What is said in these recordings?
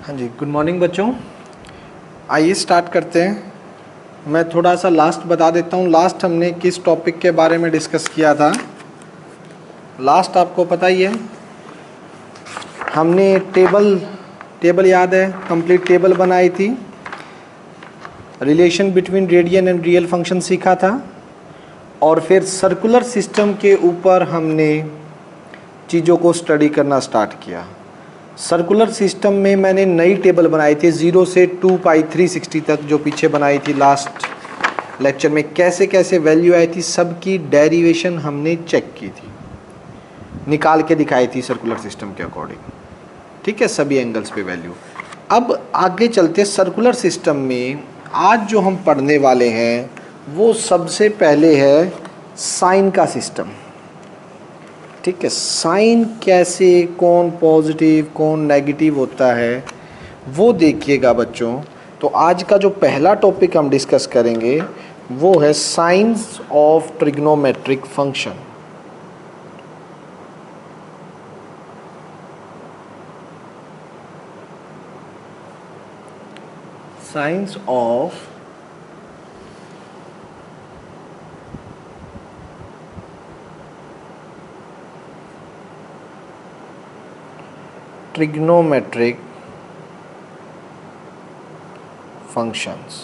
हाँ जी, good morning बच्चों। आइए स्टार्ट करते हैं। मैं थोड़ा सा लास्ट बता देता हूँ, लास्ट हमने किस टॉपिक के बारे में डिस्कस किया था। लास्ट आपको पता ही है, हमने टेबल याद है, कंप्लीट टेबल बनाई थी, relation between radian and real function सीखा था, और फिर सर्कुलर सिस्टम के ऊपर हमने चीज़ों को स्टडी करना स्टार्ट किया। सर्कुलर सिस्टम में मैंने नई टेबल बनाई थी 0 से 2π360 तक, जो पीछे बनाई थी लास्ट लेक्चर में। कैसे कैसे वैल्यू आई थी सबकी डेरिवेशन हमने चेक की थी, निकाल के दिखाई थी सर्कुलर सिस्टम के अकॉर्डिंग। ठीक है, सभी एंगल्स पे वैल्यू। अब आगे चलते सर्कुलर सिस्टम में आज जो हम पढ़ने वाले हैं वो सबसे पहले है साइन का सिस्टम। ठीक है, साइन कैसे, कौन पॉजिटिव कौन नेगेटिव होता है वो देखिएगा बच्चों। तो आज का जो पहला टॉपिक हम डिस्कस करेंगे वो है science of trigonometric function. Science of trigonometric functions.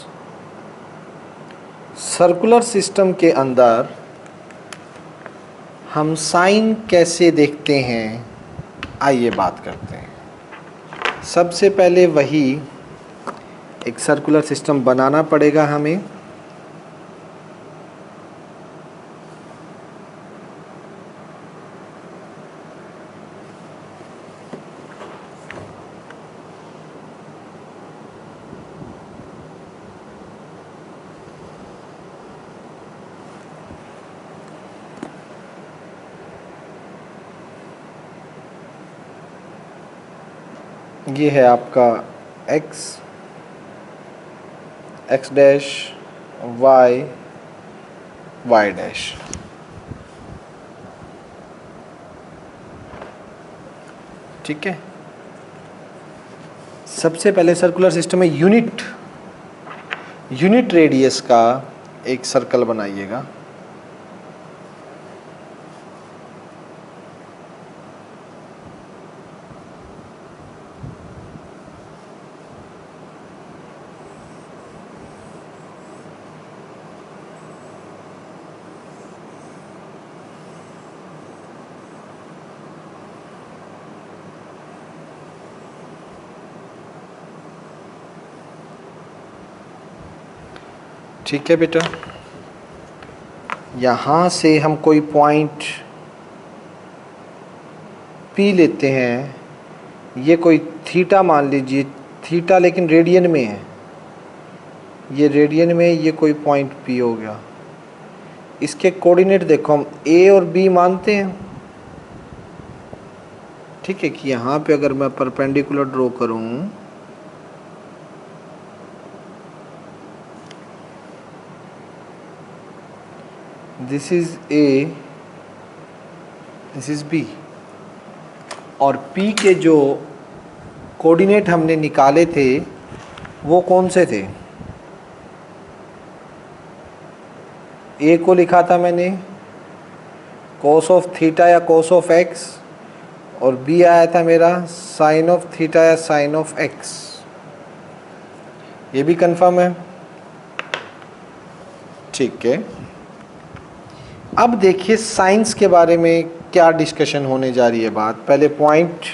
Circular system के अंदर हम साइन कैसे देखते हैं, आइए बात करते हैं। सबसे पहले वही एक सर्कुलर सिस्टम बनाना पड़ेगा हमें। ये है आपका x डैश, y डैश। ठीक है, सबसे पहले सर्कुलर सिस्टम में यूनिट रेडियस का एक सर्कल बनाइएगा। ठीक है बेटा, यहाँ से हम कोई पॉइंट P लेते हैं। ये कोई थीटा मान लीजिए, थीटा लेकिन रेडियन में है, ये रेडियन में, ये कोई पॉइंट P हो गया। इसके कोऑर्डिनेट देखो, हम A और B मानते हैं। ठीक है, कि यहाँ पे अगर मैं परपेंडिकुलर ड्रॉ करूँ, this is A, this is B, और P के जो कोऑर्डिनेट हमने निकाले थे वो कौन से थे? A को लिखा था मैंने cos ऑफ थीटा या cos ऑफ x, और B आया था मेरा sin ऑफ थीटा या sin ऑफ x। ये भी कंफर्म है? ठीक है, अब देखिए साइंस के बारे में क्या डिस्कशन होने जा रही है बात। पहले पॉइंट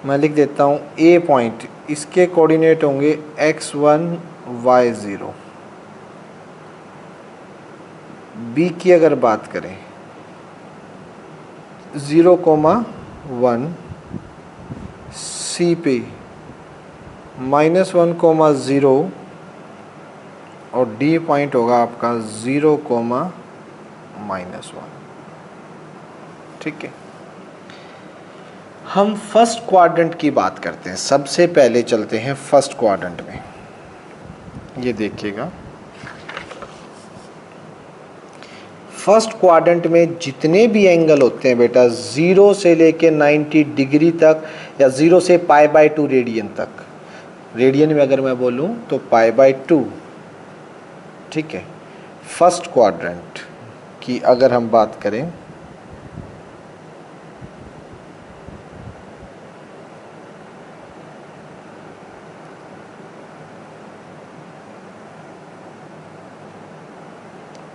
मैं लिख देता हूँ, A पॉइंट, इसके कोऑर्डिनेट होंगे x1 y0। B की अगर बात करें 0,1, C पे -1,0, और D पॉइंट होगा आपका 0,-1। ठीक है, हम फर्स्ट क्वाड्रेंट की बात करते हैं। सबसे पहले चलते हैं फर्स्ट क्वाड्रेंट में। ये देखिएगा, फर्स्ट क्वाड्रेंट में जितने भी एंगल होते हैं बेटा 0 से लेके 90 डिग्री तक या 0 से π/2 रेडियन तक, रेडियन में अगर मैं बोलूं तो π/2, ठीक है। फर्स्ट क्वाड्रेंट की अगर हम बात करें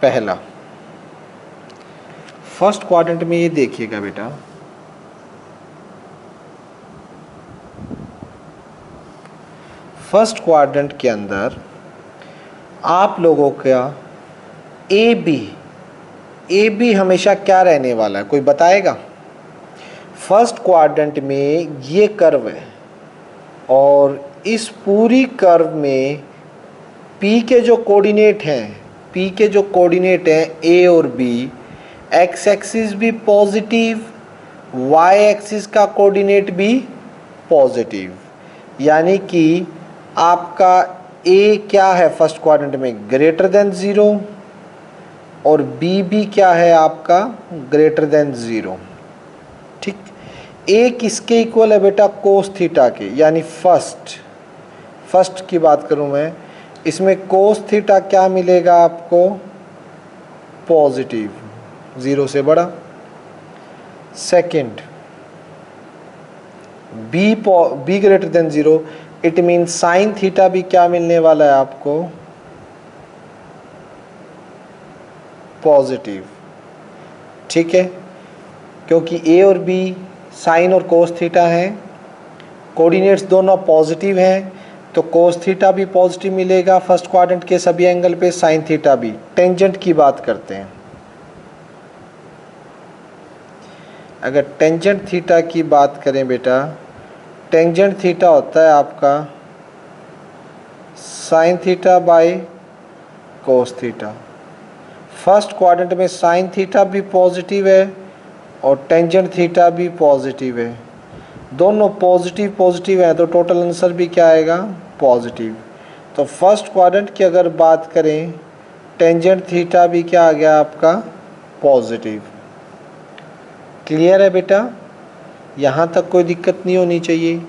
पहला फर्स्ट क्वाड्रेंट में ये देखिएगा बेटा, फर्स्ट क्वाड्रेंट के अंदर आप लोगों का ए बी हमेशा क्या रहने वाला है, कोई बताएगा? फर्स्ट क्वाड्रेंट में ये कर्व है और इस पूरी कर्व में पी के जो कोऑर्डिनेट हैं ए और बी, एक्स एक्सिस भी पॉजिटिव, वाई एक्सिस का कोऑर्डिनेट भी पॉजिटिव, यानी कि आपका ए क्या है फर्स्ट क्वाड्रेंट में, ग्रेटर देन 0, और बी भी क्या है आपका, ग्रेटर देन 0, ठीक। ए किसके इक्वल है बेटा, कोस थीटा के, यानी फर्स्ट की बात करूं मैं, इसमें कोस थीटा क्या मिलेगा आपको, पॉजिटिव, 0 से बड़ा। Second be greater than 0, it mean sine theta भी क्या मिलने वाला है आपको, पॉजिटिव, ठीक है, क्योंकि ए और बी साइन और कोस थीटा हैं, कोऑर्डिनेट्स दोनों पॉजिटिव हैं, तो कोस थीटा भी पॉजिटिव मिलेगा फर्स्ट क्वाड्रेंट के सभी एंगल पे, साइन थीटा भी। टेंजेंट की बात करते हैं, अगर टेंजेंट थीटा की बात करें बेटा, टेंजेंट थीटा होता है आपका sign theta by cos theta. First quadrant में साइन थीटा भी पॉजिटिव है और टेंजेंट थीटा भी पॉजिटिव है, दोनों पॉजिटिव है, तो टोटल आंसर भी क्या आएगा, पॉजिटिव। तो फर्स्ट क्वाड्रेंट की अगर बात करें, टेंजेंट थीटा भी क्या आ गया आपका, पॉजिटिव। क्लियर है बेटा, यहाँ तक कोई दिक्कत नहीं होनी चाहिए।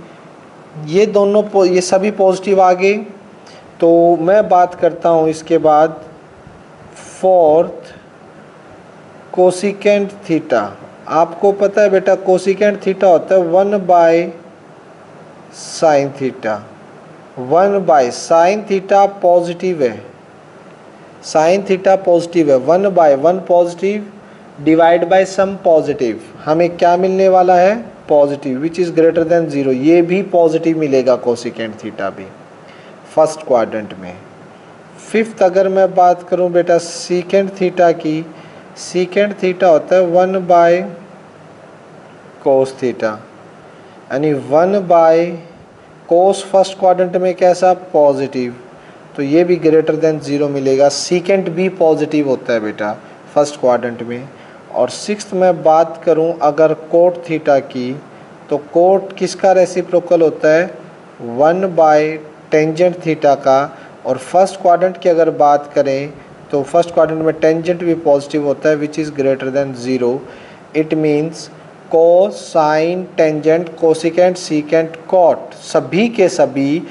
ये सभी पॉजिटिव आ गए। तो मैं बात करता हूँ इसके बाद फोर्थ, कोसिकेंट थीटा। आपको पता है बेटा कोसिकेंट थीटा होता है 1 sine theta. 1 sine theta positive है, साइन थीटा पॉजिटिव है, 1/1 positive divide by some positive, हमें क्या मिलने वाला है, positive, which is greater than 0। ये भी पॉजिटिव मिलेगा कोसिकेंट थीटा भी फर्स्ट क्वाड्रेंट में। फिफ्थ अगर मैं बात करूं बेटा सीकेंट थीटा की, सीकेंट थीटा होता है 1 कोस थीटा, यानी 1 कोस फर्स्ट क्वाड्रेंट में कैसा, पॉजिटिव, तो ये भी ग्रेटर देन 0 मिलेगा। सीकेंट भी पॉजिटिव होता है बेटा फर्स्ट क्वाड्रेंट में। और सिक्स्थ में बात करूं अगर कोट थीटा की, तो कोट किसका रेसिप्रोकल होता है, 1 टेंजेंट थीटा का। और फर्स्ट क्वाड्रेंट की अगर बात करें तो फर्स्ट क्वाड्रेंट में टेंजेंट भी पॉजिटिव होता है, which is greater than 0। It means cos, sine, tangent, cosecant, secant, cot सभी के सभी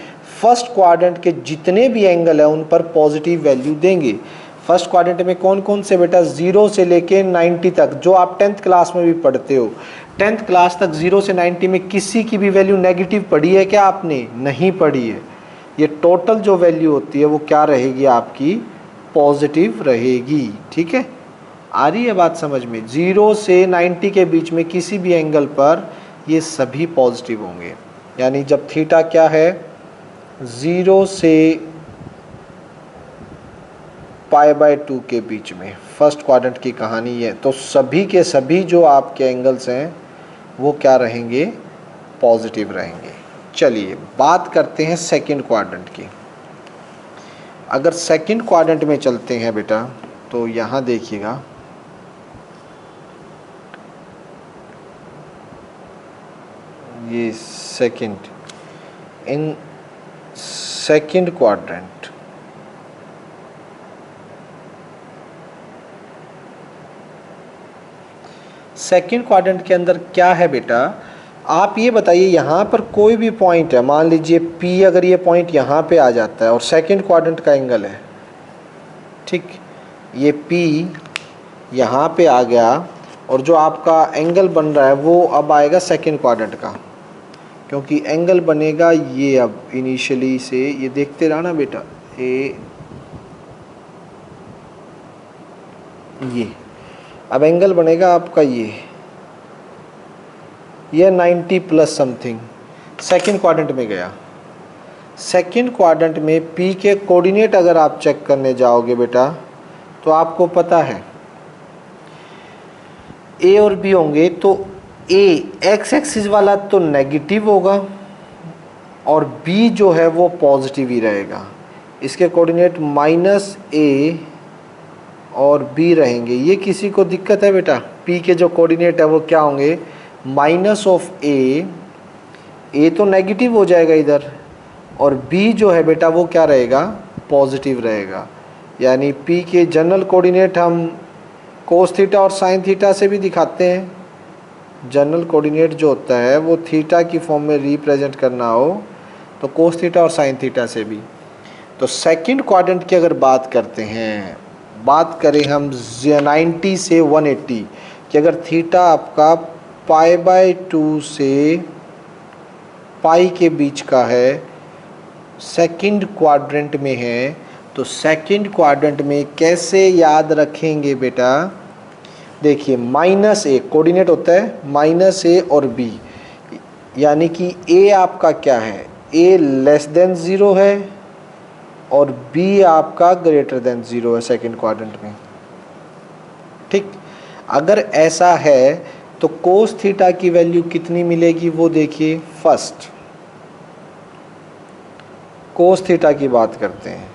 फर्स्ट क्वाड्रेंट के जितने भी एंगल है उन पर पॉजिटिव वैल्यू देंगे। फर्स्ट क्वाड्रेंट में कौन कौन से बेटा, 0 से लेके 90 तक, जो आप 10th क्लास में भी पढ़ते हो। 10th क्लास तक 0 से 90 में किसी की भी वैल्यू नेगेटिव पढ़ी है क्या आपने, नहीं पढ़ी है। ये टोटल जो वैल्यू होती है वो क्या रहेगी आपकी, पॉजिटिव रहेगी, ठीक है। आ रही है बात समझ में, 0 से 90 के बीच में किसी भी एंगल पर ये सभी पॉजिटिव होंगे, यानी जब थीटा क्या है 0 से π/2 के बीच में फर्स्ट क्वाड्रेंट की कहानी है, तो सभी के सभी जो आपके एंगल्स हैं वो क्या रहेंगे, पॉजिटिव रहेंगे। चलिए बात करते हैं सेकंड क्वाड्रेंट की। अगर सेकंड क्वाड्रेंट में चलते हैं बेटा, तो यहाँ देखिएगा ये second, in second quadrant second quadrant के अंदर क्या है बेटा, आप ये बताइए यहाँ पर कोई भी पॉइंट है, मान लीजिए P, अगर ये पॉइंट यहाँ पे आ जाता है और सेकंड क्वाड्रेंट का एंगल है, ठीक, ये P यहाँ पे आ गया और जो आपका एंगल बन रहा है वो अब आएगा सेकंड क्वाड्रेंट का, क्योंकि एंगल बनेगा ये, अब इनिशियली से ये देखते रहा ना बेटा, ये अब एंगल बनेगा आपका ये 90 प्लस समथिंग सेकंड क्वाड्रेंट में गया। सेकंड क्वाड्रेंट में P के कोऑर्डिनेट अगर आप चेक करने जाओगे बेटा तो आपको पता है A और B होंगे, तो A एक्स एक्सिस वाला तो नेगेटिव होगा और B जो है वो पॉजिटिव ही रहेगा। इसके कोऑर्डिनेट -A और B रहेंगे। ये किसी को दिक्कत है बेटा? P के जो कोऑर्डिनेट है वो क्या होंगे? -A तो नेगेटिव हो जाएगा इधर, और B जो है बेटा वो क्या रहेगा? पॉजिटिव रहेगा। यानी P के जनरल कोऑर्डिनेट हम कोस थीटा और साइन थीटा से भी दिखाते हैं। जनरल कोऑर्डिनेट जो होता है वो थीटा की फॉर्म में रिप्रेजेंट करना हो तो कोस थीटा और साइन थीटा से भी। तो सेकंड क्वाड्रेंट की अगर बात करते हैं, बात करें हम 90 से 180 कि अगर थीटा आपका π/2 से पाई के बीच का है, सेकंड क्वाड्रेंट में है, तो सेकंड क्वाड्रेंट में कैसे याद रखेंगे बेटा? देखिए -A कोऑर्डिनेट होता है -A और B, यानी कि A आपका क्या है? A <0 है और B आपका <0 है सेकंड क्वाड्रेंट में। ठीक, अगर ऐसा है तो कोस थीटा की वैल्यू कितनी मिलेगी वो देखिए। फर्स्ट कोस थीटा की बात करते हैं,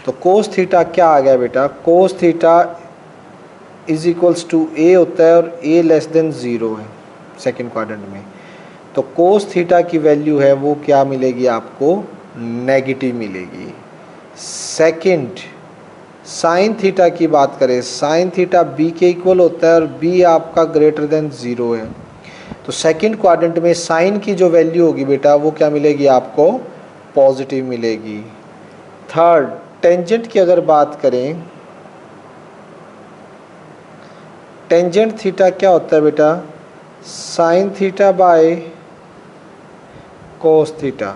तो कोस थीटा क्या आ गया बेटा? कोस थीटा = A होता है और A <0 है सेकंड क्वाड्रेंट में, तो कोस थीटा की वैल्यू है वो क्या मिलेगी आपको? नेगेटिव मिलेगी। सेकंड साइन थीटा की बात करें, साइन थीटा B के इक्वल होता है और B आपका <0 है, तो सेकंड क्वाड्रेंट में साइन की जो वैल्यू होगी बेटा वो क्या मिलेगी आपको? पॉजिटिव मिलेगी। थर्ड टेंजेंट की अगर बात करें, टेंजेंट थीटा क्या होता है बेटा? Sine theta by cos theta.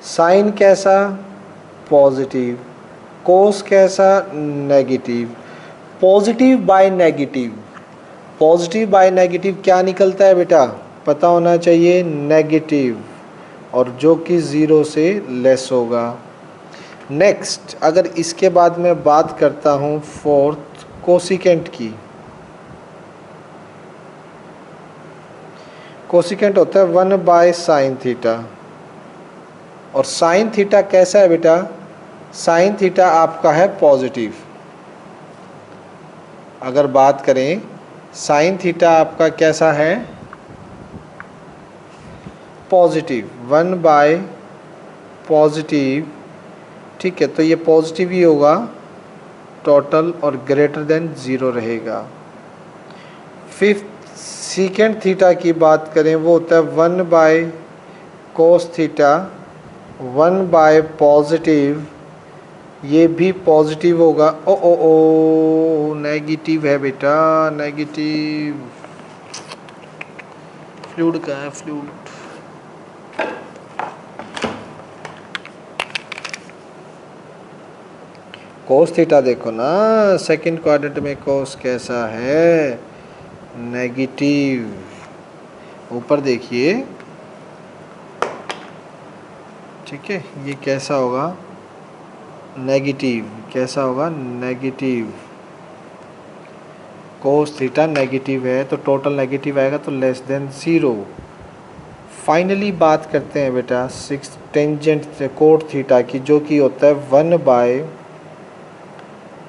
Sine कैसा? पॉजिटिव। कोस कैसा? Negative. Positive by negative, positive by negative क्या निकलता है बेटा? पता होना चाहिए, नेगेटिव, और जो कि 0 से लेस होगा। नेक्स्ट अगर इसके बाद मैं बात करता हूँ फोर्थ कोसिकेंट की, कोसिकेंट होता है 1/sin थीटा, और साइन थीटा कैसा है बेटा? साइन थीटा आपका है पॉजिटिव। अगर बात करें साइन थीटा आपका कैसा है? पॉजिटिव, 1 पॉजिटिव, ठीक है, तो ये पॉजिटिव ही होगा टोटल और <0 रहेगा। फिफ्थ सीकेंट थीटा की बात करें, वो होता है 1 कोस थीटा, 1 पॉजिटिव, ये भी पॉजिटिव होगा। ओ नेगेटिव है बेटा, नेगेटिव। फ्लूइड का है, फ्लूइड। कोस थीटा देखो ना, सेकंड क्वाड्रेंट में कोस कैसा है? नेगेटिव। ऊपर देखिए, ठीक है, ये कैसा होगा? नेगेटिव। कैसा होगा? नेगेटिव। कोस थीटा नेगेटिव है तो टोटल नेगेटिव आएगा, तो <0। फाइनली बात करते हैं बेटा सिक्स टेंजेंट कोट थीटा की, जो कि होता है 1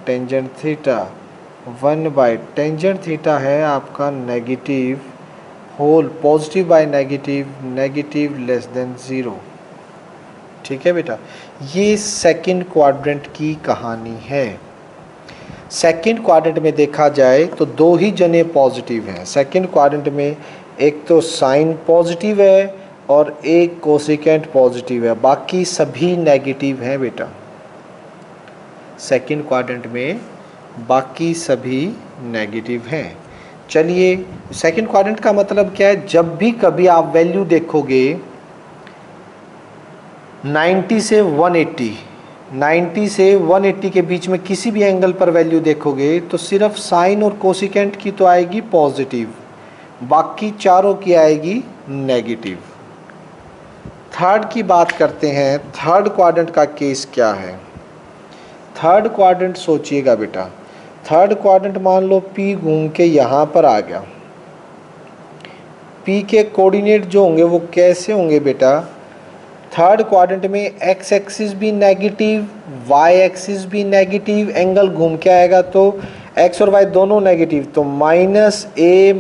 टेंजेंट थीटा। 1 टेंजेंट थीटा है आपका negative whole, positive by negative, negative <0। ठीक है बेटा, ये सेकंड क्वाड्रेंट की कहानी है। सेकंड क्वाड्रेंट में देखा जाए तो दो ही जने पॉजिटिव हैं। सेकंड क्वाड्रेंट में एक तो साइन पॉजिटिव है और एक कोसेकेंट पॉजिटिव है, बाकी सभी नेगेटिव हैं बेटा। सेकंड क्वाड्रेंट में बाकी सभी नेगेटिव हैं। चलिए, सेकंड क्वाड्रेंट का मतलब क्या है, जब भी कभी आप वैल्यू देखोगे 90 से 180, 90 से 180 के बीच में किसी भी एंगल पर वैल्यू देखोगे तो सिर्फ साइन और कोसिकेंट की तो आएगी पॉजिटिव, बाकी चारों की आएगी नेगेटिव। थर्ड की बात करते हैं, थर्ड क्वाड्रेंट का केस क्या है। थर्ड क्वाड्रेंट सोचिएगा बेटा, थर्ड क्वाड्रेंट मान लो P घूम के यहाँ पर आ गया। P के कोऑर्डिनेट जो होंगे वो कैसे होंगे बेटा, थर्ड क्वाड्रेंट में एक्स एक्सिस भी नेगेटिव, वाई एक्सिस भी नेगेटिव, एंगल घूम के आएगा तो एक्स और वाई दोनों नेगेटिव, तो -a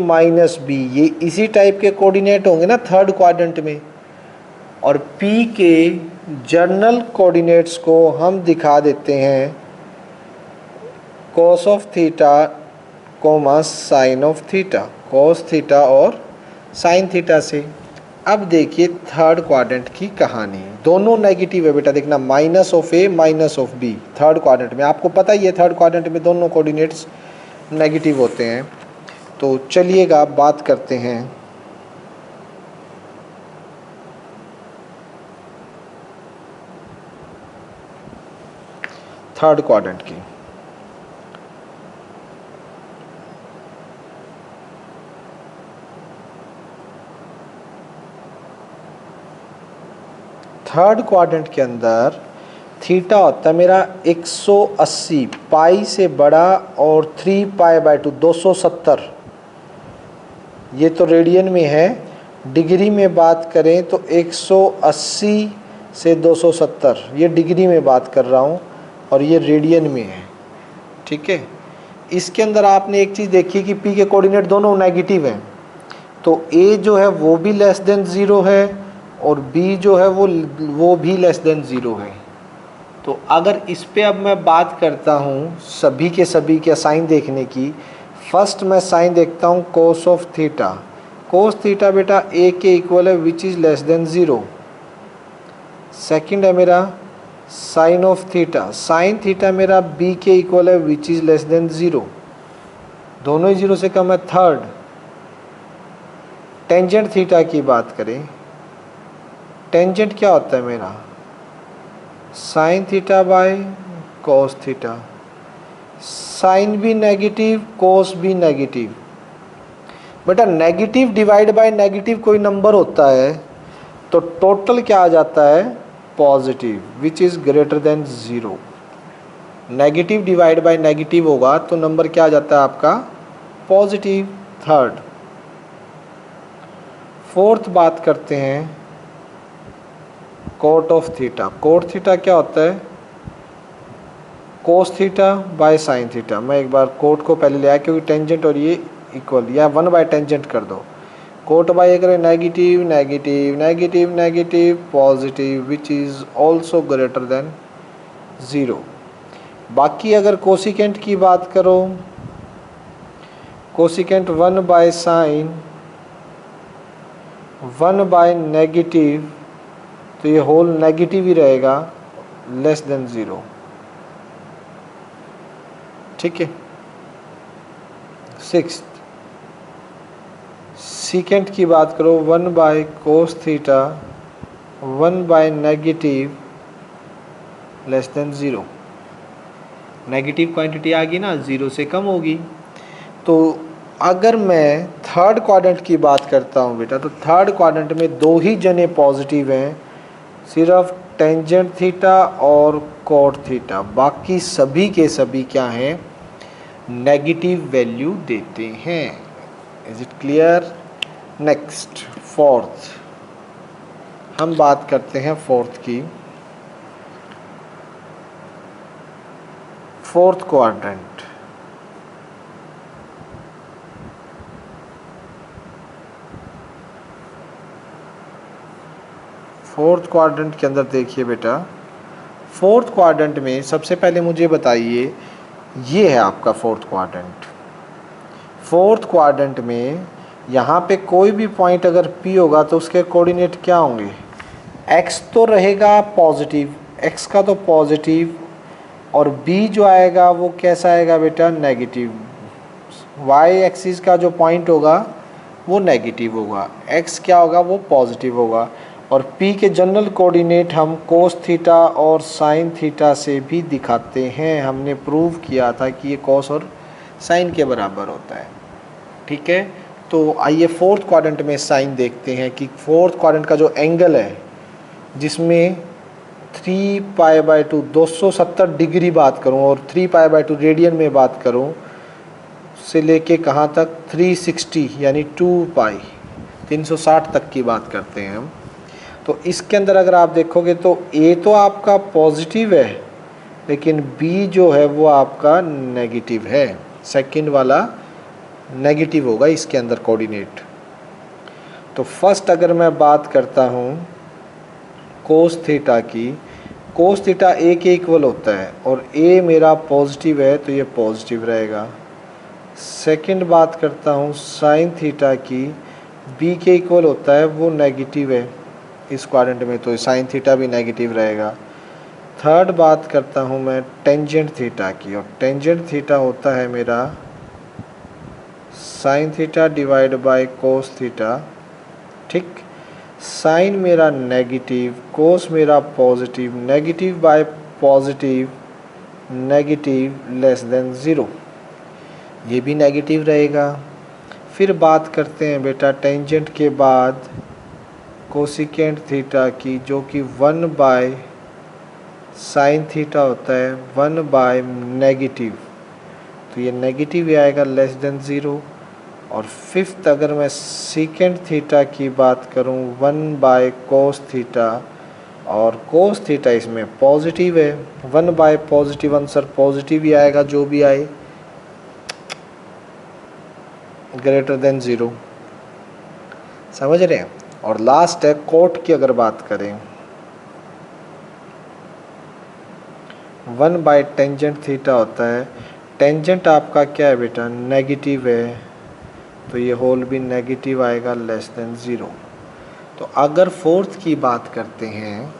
-b ये इसी टाइप के कोऑर्डिनेट होंगे ना थर्ड क्वाड्रेंट में। और P के जर्नल कोऑर्डिनेट्स को हम दिखा देते हैं cos of theta coma sign of theta, cos theta और साइन थीटा से। अब देखिए थर्ड क्वाड्रेंट की कहानी, दोनों नेगेटिव है बेटा, देखना -a -b थर्ड क्वाड्रेंट में। आपको पता ही है थर्ड क्वाड्रेंट में दोनों कोऑर्डिनेट्स नेगेटिव होते हैं। तो चलिएगा बात करते हैं थर्ड क्वाड्रेंट की। थर्ड क्वाड्रेंट के अंदर थीटा होता है मेरा 180 पाई से बड़ा और 3 π/2 270, ये तो रेडियन में है। डिग्री में बात करें तो 180 से 270, ये डिग्री में बात कर रहा हूँ और ये रेडियन में है, ठीक है। इसके अंदर आपने एक चीज़ देखी कि P के कोऑर्डिनेट दोनों नेगेटिव हैं, तो A जो है वो भी लेस देन 0 है और B जो है वो भी लेस देन 0 है। तो अगर इस पे अब मैं बात करता हूँ सभी के सभी के साइन देखने की, फर्स्ट मैं साइन देखता हूँ cos of theta. Cos theta बेटा A के इक्वल है which is less than 0। Second है मेरा sine of theta, sine theta मेरा B के इक्वल है विच इज़ लेस देन 0, दोनों ही 0 से कम है। थर्ड टेंजेंट थीटा की बात करें, टेंजेंट क्या होता है मेरा sine theta by cos theta, sine भी नेगेटिव कोस भी नेगेटिव। बेटा नेगेटिव डिवाइड बाय नेगेटिव कोई नंबर होता है तो टोटल क्या आ जाता है positive which is greater than 0। Negative divide by negative होगा तो नंबर क्या आ जाता है आपका पॉजिटिव। थर्ड फोर्थ बात करते हैं cot of theta. Cot theta क्या होता है cos theta by sine theta. मैं एक बार कोट को पहले ले आया क्योंकि टेंजेंट और ये इक्वल, या 1 बाय टेंजेंट कर दो। कोट बाय अगर negative negative negative negative positive which is also greater than 0। बाकी अगर कोसिकेंट की बात करो, cosecant 1 by sine 1 by negative, तो ये होल नेगेटिव ही रहेगा लेस देन 0, ठीक है। सिक्स्थ सीकेंट की बात करो 1 by cos theta 1 by negative less than 0, negative quantity आ गई ना 0 से कम होगी। तो अगर मैं थर्ड क्वाड्रेंट की बात करता हूँ बेटा, तो थर्ड क्वाड्रेंट में दो ही जने पॉजिटिव हैं, सिर्फ टेंजेंट थीटा और कोट थीटा, बाकी सभी के सभी क्या हैं नेगेटिव वैल्यू देते हैं। Is it clear. Next fourth, हम बात करते हैं फोर्थ की। फोर्थ क्वाड्रेंट, फोर्थ क्वाड्रेंट के अंदर देखिए बेटा, फोर्थ क्वाड्रेंट में सबसे पहले मुझे बताइए ये है आपका फोर्थ क्वाड्रेंट। फोर्थ क्वाड्रेंट में यहाँ पे कोई भी पॉइंट अगर P होगा तो उसके कोऑर्डिनेट क्या होंगे, x तो रहेगा पॉजिटिव, x का तो पॉजिटिव, और B जो आएगा वो कैसा आएगा बेटा, नेगेटिव। y एक्सिस का जो पॉइंट होगा वो नेगेटिव होगा, x क्या होगा वो पॉजिटिव होगा। और P के जनरल कोऑर्डिनेट हम कोस थीटा और साइन थीटा से भी दिखाते हैं। हमने प्रूव किया था कि ये कोस और साइन के बराबर होता है। ठीक है, तो आइए फोर्थ क्वाड्रेंट में साइन देखते हैं कि फोर्थ क्वाड्रेंट का जो एंगल है जिसमें 3π/2 270 डिग्री बात करूं और 3π/2 रेडियन में बात करूं से लेके कहाँ तक 360 यानी 2π 360 तक की बात करते हैं हम। तो इसके अंदर अगर आप देखोगे तो A तो आपका पॉजिटिव है लेकिन B जो है वो आपका नेगेटिव है, सेकंड वाला नेगेटिव होगा इसके अंदर कोऑर्डिनेट। तो फर्स्ट अगर मैं बात करता हूँ कोस थीटा की, कोस थीटा A के इक्वल होता है और A मेरा पॉजिटिव है तो ये पॉजिटिव रहेगा। सेकंड बात करता हूँ साइन थीटा की, B के इक्वल होता है, वो नेगेटिव है इस क्वाड्रेंट में तो साइन थीटा भी नेगेटिव रहेगा। थर्ड बात करता हूँ मैं टेंजेंट थीटा की, और टेंजेंट थीटा होता है मेरा sine theta divide by cos theta. ठीक, साइन मेरा नेगेटिव, कोस मेरा positive, negative bye positive, negative less than 0, ये भी नेगेटिव रहेगा। फिर बात करते हैं बेटा टेंजेंट के बाद कोसिकेंट थीटा की, जो कि 1 बाय साइन थीटा होता है, 1 बाय नेगेटिव, तो ये नेगेटिव ही आएगा लेस देन 0। और फिफ्थ अगर मैं सीकेंट थीटा की बात करूं 1 बाय कोस थीटा, और कोस थीटा इसमें पॉजिटिव है, 1 बाय पॉजिटिव, आंसर पॉजिटिव ही आएगा जो भी आए, ग्रेटर देन 0, समझ रहे हैं। और लास्ट है कोट की अगर बात करें 1 बाय टेंजेंट थीटा होता है, टेंजेंट आपका क्या है बेटा, नेगेटिव है, तो ये होल भी नेगेटिव आएगा लेस देन 0। तो अगर फोर्थ की बात करते हैं,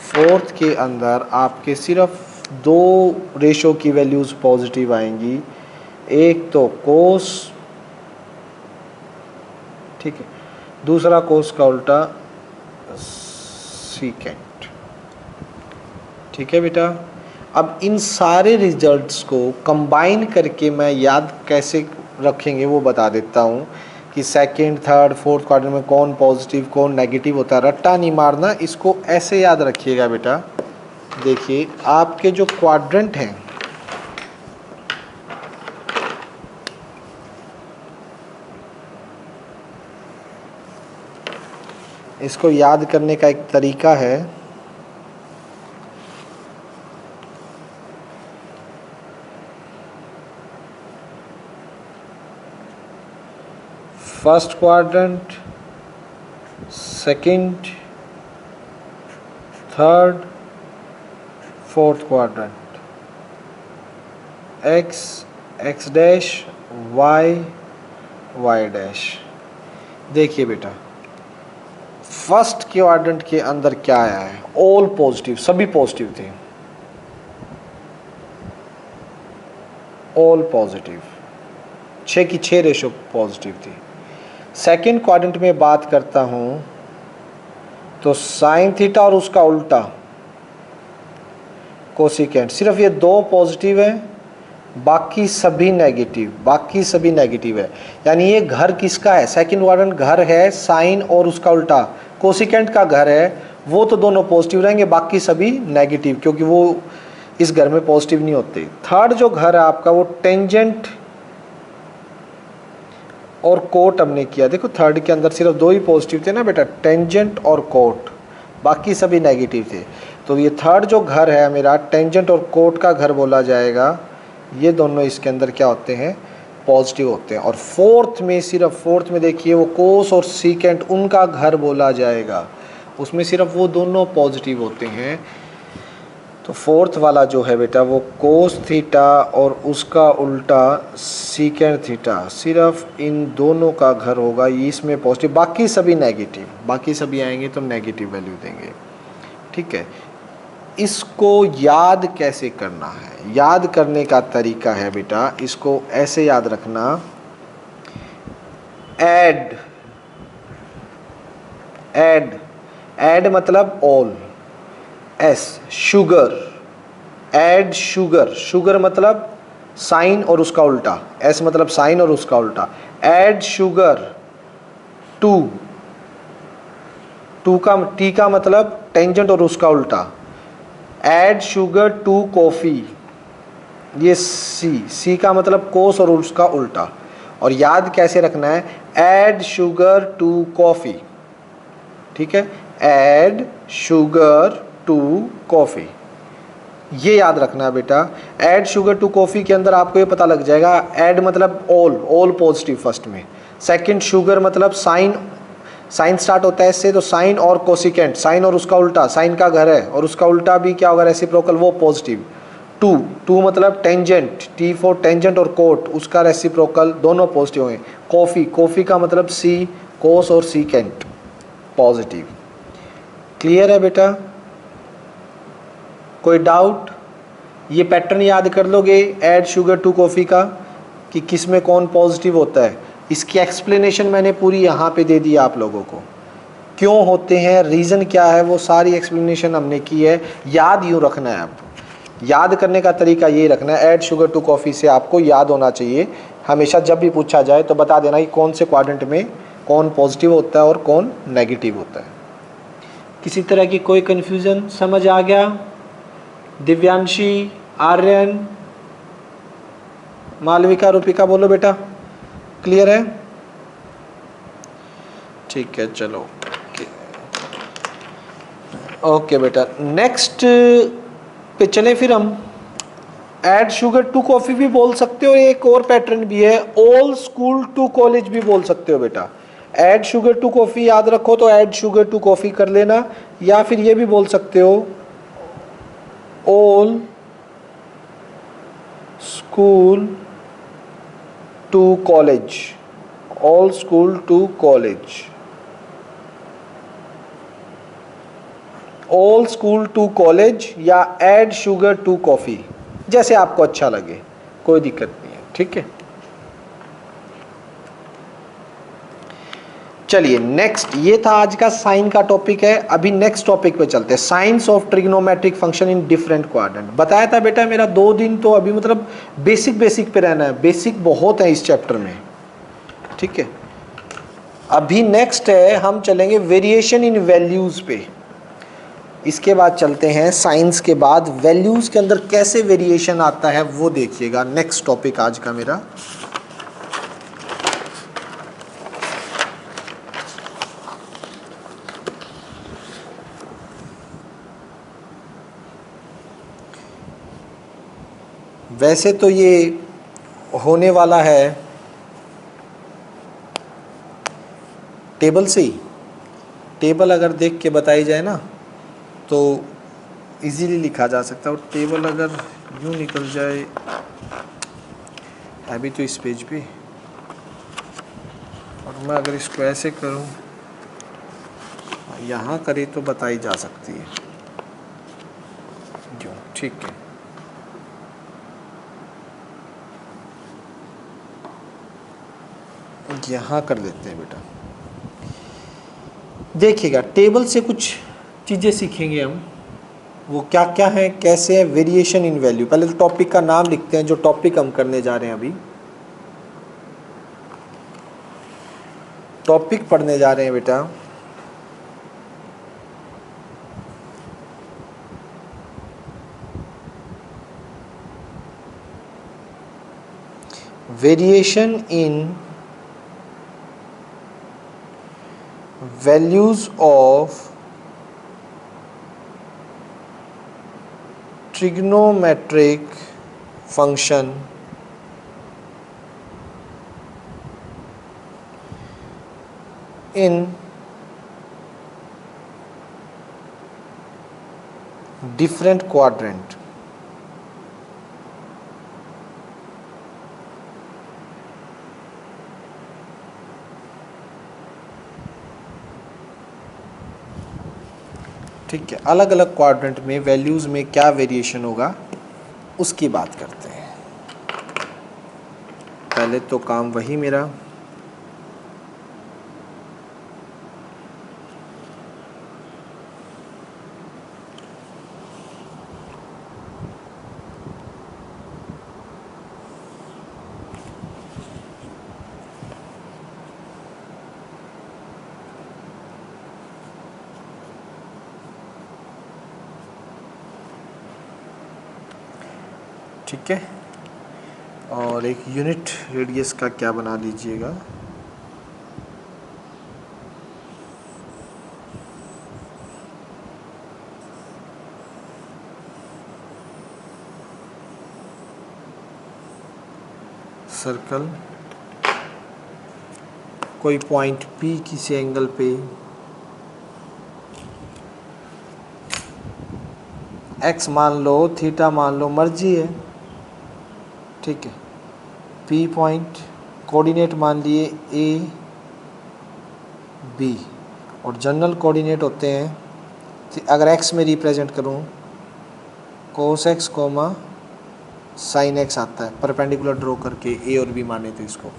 फोर्थ के अंदर आपके सिर्फ 2 रेशो की वैल्यूज़ पॉजिटिव आएंगी, एक तो कोस, ठीक है, दूसरा कोस का उल्टा सीकेंट। ठीक है बेटा, अब इन सारे रिजल्ट्स को कंबाइन करके मैं याद कैसे रखेंगे वो बता देता हूँ कि सेकंड, थर्ड, फोर्थ क्वाड्रेंट में कौन पॉजिटिव कौन नेगेटिव होता है। रट्टा नहीं मारना, इसको ऐसे याद रखिएगा बेटा। देखिए आपके जो क्वाड्रेंट हैं, इसको याद करने का एक तरीका है, first quadrant, second, third, fourth quadrant, x, x dash, y, y dash. देखिए बेटा फर्स्ट क्वाड्रेंट के अंदर क्या आया है, ऑल पॉजिटिव, सभी पॉजिटिव थे, ऑल पॉजिटिव, 6 की 6 रेशो पॉजिटिव थी। सेकेंड क्वाड्रेंट में बात करता हूं तो साइन थीटा और उसका उल्टा कोसिकेंट, सिर्फ ये 2 पॉजिटिव है, बाकी सभी नेगेटिव, बाकी सभी नेगेटिव है। यानी ये घर किसका है, सेकंड क्वाड्रेंट घर है साइन और उसका उल्टा कोसिकेंट का घर है, वो तो दोनों पॉजिटिव रहेंगे, बाकी सभी नेगेटिव, क्योंकि वो इस घर में पॉजिटिव नहीं होते। थर्ड जो घर है आपका वो टेंजेंट और कोट हमने किया। देखो थर्ड के अंदर सिर्फ 2 ही पॉजिटिव थे ना बेटा, टेंजेंट और कोट, बाकी सभी नेगेटिव थे। तो ये थर्ड जो घर है मेरा टेंजेंट और कोट का घर बोला जाएगा, ये दोनों इसके अंदर क्या होते हैं, पॉजिटिव होते हैं। और फोर्थ में, सिर्फ फोर्थ में देखिए वो कोस और सीकेंट, उनका घर बोला जाएगा, उसमें सिर्फ वो दोनों पॉजिटिव होते हैं। तो फोर्थ वाला जो है बेटा वो कोस थीटा और उसका उल्टा सीकेंड थीटा, सिर्फ इन दोनों का घर होगा, इसमें पॉजिटिव, बाकी सभी नेगेटिव, बाकी सभी आएंगे तो नेगेटिव वैल्यू देंगे। ठीक है, इसको याद कैसे करना है? याद करने का तरीका है बेटा, इसको ऐसे याद रखना, ऐड, ऐड, ऐड मतलब all, S, sugar, add sugar, sugar मतलब साइन और उसका उल्टा, एस मतलब साइन और उसका उल्टा, ऐड शुगर टू, टू का टी का मतलब टेंजेंट और उसका उल्टा, ऐड शुगर टू कॉफी, ये सी, सी का मतलब कोस और उसका उल्टा। और याद कैसे रखना है? Add sugar to coffee. ठीक है, ऐड शुगर टू कॉफी, ये याद रखना है बेटा। ऐड शुगर टू कॉफी के अंदर आपको ये पता लग जाएगा, ऐड मतलब ऑल, ऑल पॉजिटिव फर्स्ट में, सेकंड शुगर मतलब साइन, साइन स्टार्ट होता है इससे, तो साइन और कोसिकेंट, साइन और उसका उल्टा, साइन का घर है और उसका उल्टा भी क्या होगा, रेसिप्रोकल, वो पॉजिटिव। टू, टू मतलब टेंजेंट, टी फॉर टेंजेंट और कोट, उसका रेसिप्रोकल, दोनों पॉजिटिव होंगे। कॉफी, कॉफी का मतलब सी, कोस और सीकेंट पॉजिटिव। क्लियर है बेटा? कोई डाउट? ये पैटर्न याद कर लोगे ऐड शुगर टू कॉफ़ी का, कि किस में कौन पॉजिटिव होता है। इसकी एक्सप्लेनेशन मैंने पूरी यहाँ पे दे दी आप लोगों को, क्यों होते हैं, रीज़न क्या है, वो सारी एक्सप्लेनेशन हमने की है। याद यूँ रखना है आपको, याद करने का तरीका ये रखना है, ऐड शुगर टू कॉफ़ी से आपको याद होना चाहिए हमेशा, जब भी पूछा जाए तो बता देना कि कौन से क्वाड्रेंट में कौन पॉजिटिव होता है और कौन नेगेटिव होता है। किसी तरह की कोई कन्फ्यूज़न? समझ आ गया? दिव्यांशी, आर्यन, मालविका, रूपिका बोलो बेटा, क्लियर है? ठीक है, चलो ओके बेटा, नेक्स्ट पे चलें फिर हम। ऐड शुगर टू कॉफ़ी भी बोल सकते हो, एक और पैटर्न भी है, ऑल स्कूल टू कॉलेज भी बोल सकते हो बेटा। ऐड शुगर टू कॉफ़ी याद रखो तो ऐड शुगर टू कॉफ़ी कर लेना, या फिर ये भी बोल सकते हो all school to college, all school to college, all school to college, या ऐड शुगर टू कॉफ़ी, जैसे आपको अच्छा लगे, कोई दिक्कत नहीं है। ठीक है, चलिए नेक्स्ट, ये था आज का साइन का टॉपिक है। अभी नेक्स्ट टॉपिक पे चलते हैं, science of trigonometric function in different quadrant. बताया था बेटा मेरा 2 दिन तो अभी मतलब बेसिक बेसिक पे रहना है, बेसिक बहुत है इस चैप्टर में। ठीक है, अभी नेक्स्ट है, हम चलेंगे वेरिएशन इन वैल्यूज पे। इसके बाद चलते हैं साइंस के बाद वैल्यूज के अंदर कैसे वेरिएशन आता है वो देखिएगा, नेक्स्ट टॉपिक आज का मेरा। वैसे तो ये होने वाला है टेबल से ही, टेबल अगर देख के बताई जाए ना तो इजीली लिखा जा सकता है, और टेबल अगर यूँ निकल जाए, अभी तो इस पेज पे, और मैं अगर इसको ऐसे करूँ, यहाँ करे तो बताई जा सकती है जो। ठीक है, यहाँ कर देते हैं बेटा। देखिएगा, टेबल से कुछ चीज़ें सीखेंगे हम, वो क्या क्या है, कैसे है वेरिएशन इन वैल्यू। पहले तो टॉपिक का नाम लिखते हैं, जो टॉपिक हम करने जा रहे हैं अभी, टॉपिक पढ़ने जा रहे हैं बेटा variation in values of trigonometric function in different quadrant. ठीक है, अलग अलग क्वाड्रेंट में वैल्यूज़ में क्या वेरिएशन होगा उसकी बात करते हैं। पहले तो काम वही मेरा, ठीक है। और एक यूनिट रेडियस का क्या बना लीजिएगा, सर्कल, कोई पॉइंट P किसी एंगल पे x मान लो, थीटा मान लो, मर्जी है, ठीक है। P पॉइंट, कोऑर्डिनेट मान लिए A B, और जनरल कोऑर्डिनेट होते हैं, अगर x में रिप्रेजेंट करूं cos x coma sign x आता है, परपेंडिकुलर ड्रॉ करके A और B माने तो इसको।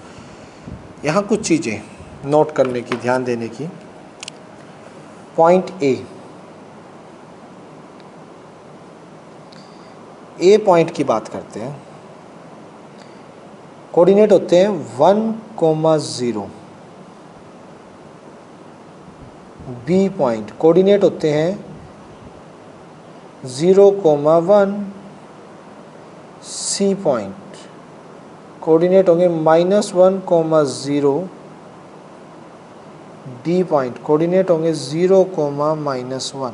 यहाँ कुछ चीज़ें नोट करने की, ध्यान देने की। पॉइंट ए पॉइंट की बात करते हैं, कोऑर्डिनेट होते हैं 1,0। बी पॉइंट कोऑर्डिनेट होते हैं 0,1। सी पॉइंट कोऑर्डिनेट होंगे -1,0। डी पॉइंट कोऑर्डिनेट होंगे 0,-1।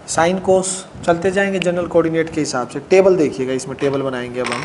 साइन कोस चलते जाएंगे जनरल कोऑर्डिनेट के हिसाब से। टेबल देखिएगा, इसमें टेबल बनाएंगे अब हम।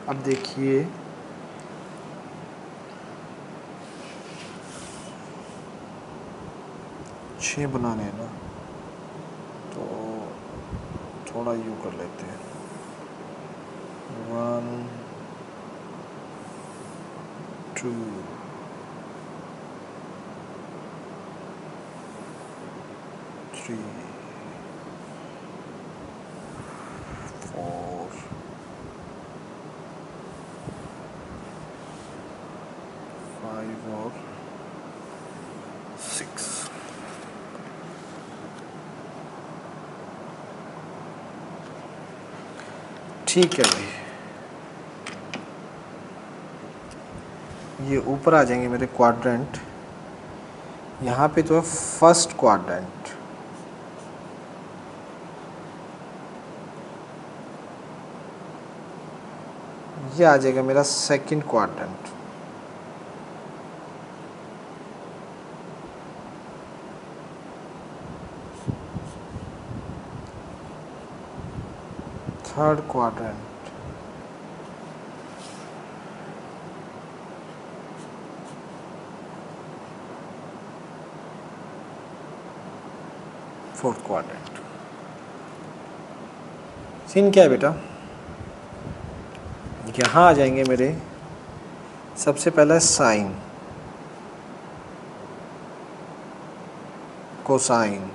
अब देखिए, छः बनाने हैं ना, तो थोड़ा यूँ कर लेते हैं। 1 2 3 4 5 और 6। ठीक है भाई, ये ऊपर आ जाएंगे मेरे क्वाड्रेंट। यहाँ पे तो है फर्स्ट क्वाड्रेंट, ये आ जाएगा मेरा second quadrant. Third quadrant, fourth quadrant. Scene क्या है बेटा, यहाँ आ जाएंगे मेरे सबसे पहला sine, cosine,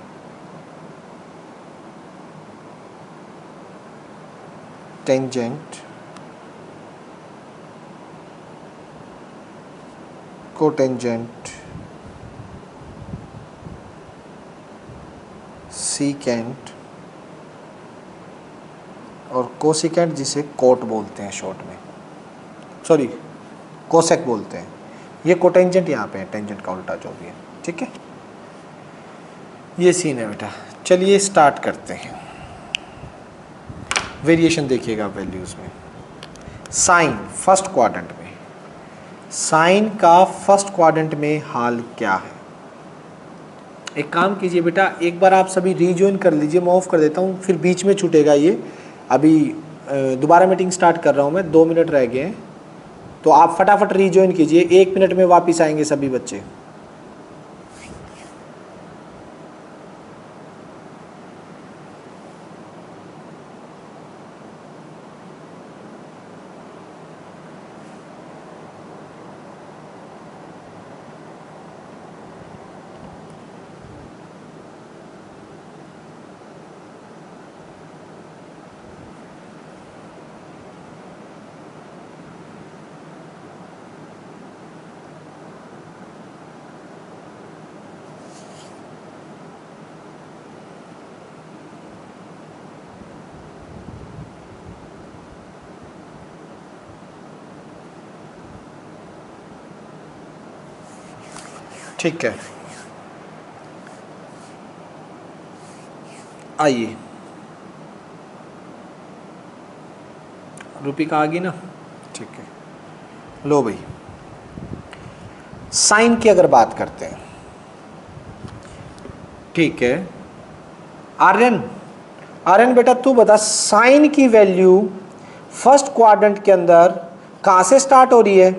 tangent, cotangent secant और कोसिकेंट जिसे कोट बोलते हैं शॉर्ट में, सॉरी कोसेक बोलते हैं, ये कोटेंजेंट यहाँ पे है, टेंजेंट का उल्टा जो भी है, ठीक है। ये सीन है बेटा। चलिए स्टार्ट करते हैं। वेरिएशन देखिएगा वैल्यूज़ में। साइन फर्स्ट क्वाड्रेंट में, साइन का फर्स्ट क्वाड्रेंट में हाल क्या है? एक काम कीजिए बेटा, एक बार आप सभी रीजॉइन कर लीजिए, मैं ऑफ कर देता हूँ, फिर बीच में छूटेगा ये। अभी दोबारा मीटिंग स्टार्ट कर रहा हूँ मैं, 2 मिनट रह गए हैं, तो आप फटाफट रीजॉइन कीजिए, 1 मिनट में वापस आएंगे सभी बच्चे। ठीक है, आइए। रूपिका आ गई ना? ठीक है, लो भाई, साइन की अगर बात करते हैं, ठीक है। आर्यन, आर्यन बेटा तू बता, साइन की वैल्यू फर्स्ट क्वाड्रेंट के अंदर कहाँ से स्टार्ट हो रही है?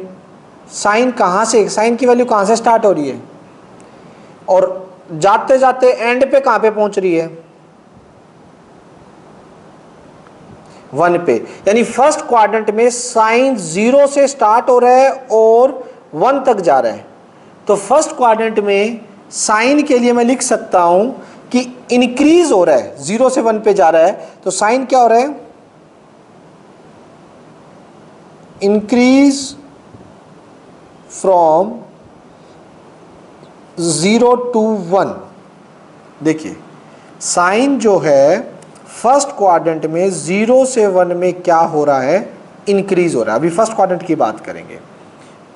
साइन कहाँ से, साइन की वैल्यू कहाँ से स्टार्ट हो रही है और जाते जाते एंड पे कहाँ पे पहुंच रही है? 1 पे। यानी फर्स्ट क्वाड्रेंट में साइन 0 से स्टार्ट हो रहा है और 1 तक जा रहा है। तो फर्स्ट क्वाड्रेंट में साइन के लिए मैं लिख सकता हूं कि इंक्रीज हो रहा है, 0 से 1 पे जा रहा है, तो साइन क्या हो रहा है? Increase from 0 to 1। देखिए साइन जो है फर्स्ट क्वाड्रेंट में 0 से 1 में क्या हो रहा है? इंक्रीज हो रहा है। अभी फर्स्ट क्वाड्रेंट की बात करेंगे,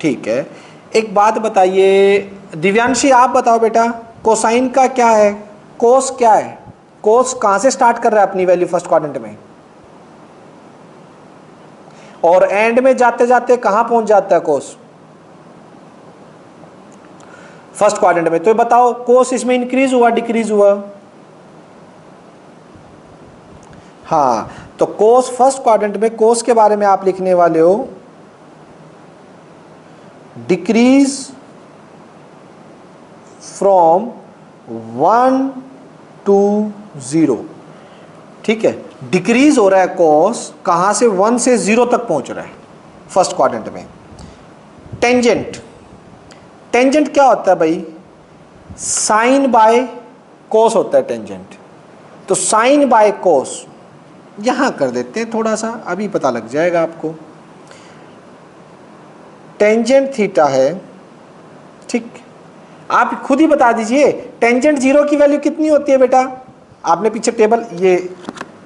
ठीक है। एक बात बताइए दिव्यांशी, आप बताओ बेटा, कोसाइन का क्या है? कोस क्या है? कोस कहां से स्टार्ट कर रहा है अपनी वैल्यू फर्स्ट क्वाड्रेंट में और एंड में जाते जाते कहां पहुंच जाता है कोस? फर्स्ट क्वाड्रेंट में। तो बताओ कोस इसमें इंक्रीज हुआ डिक्रीज हुआ? हाँ, तो कोस फर्स्ट क्वाड्रेंट में, कोस के बारे में आप लिखने वाले हो डिक्रीज फ्रॉम 1 to 0, ठीक है। डिक्रीज हो रहा है कोस, कहां से? 1 से 0 तक पहुंच रहा है फर्स्ट क्वाड्रेंट में। टेंजेंट, टेंजेंट क्या होता है भाई? साइन बाय कोस होता है टेंजेंट। तो साइन बाय कोस यहां कर देते हैं थोड़ा सा, अभी पता लग जाएगा आपको। टेंजेंट थीटा है, ठीक। आप खुद ही बता दीजिए टेंजेंट 0 की वैल्यू कितनी होती है बेटा? आपने पीछे टेबल, ये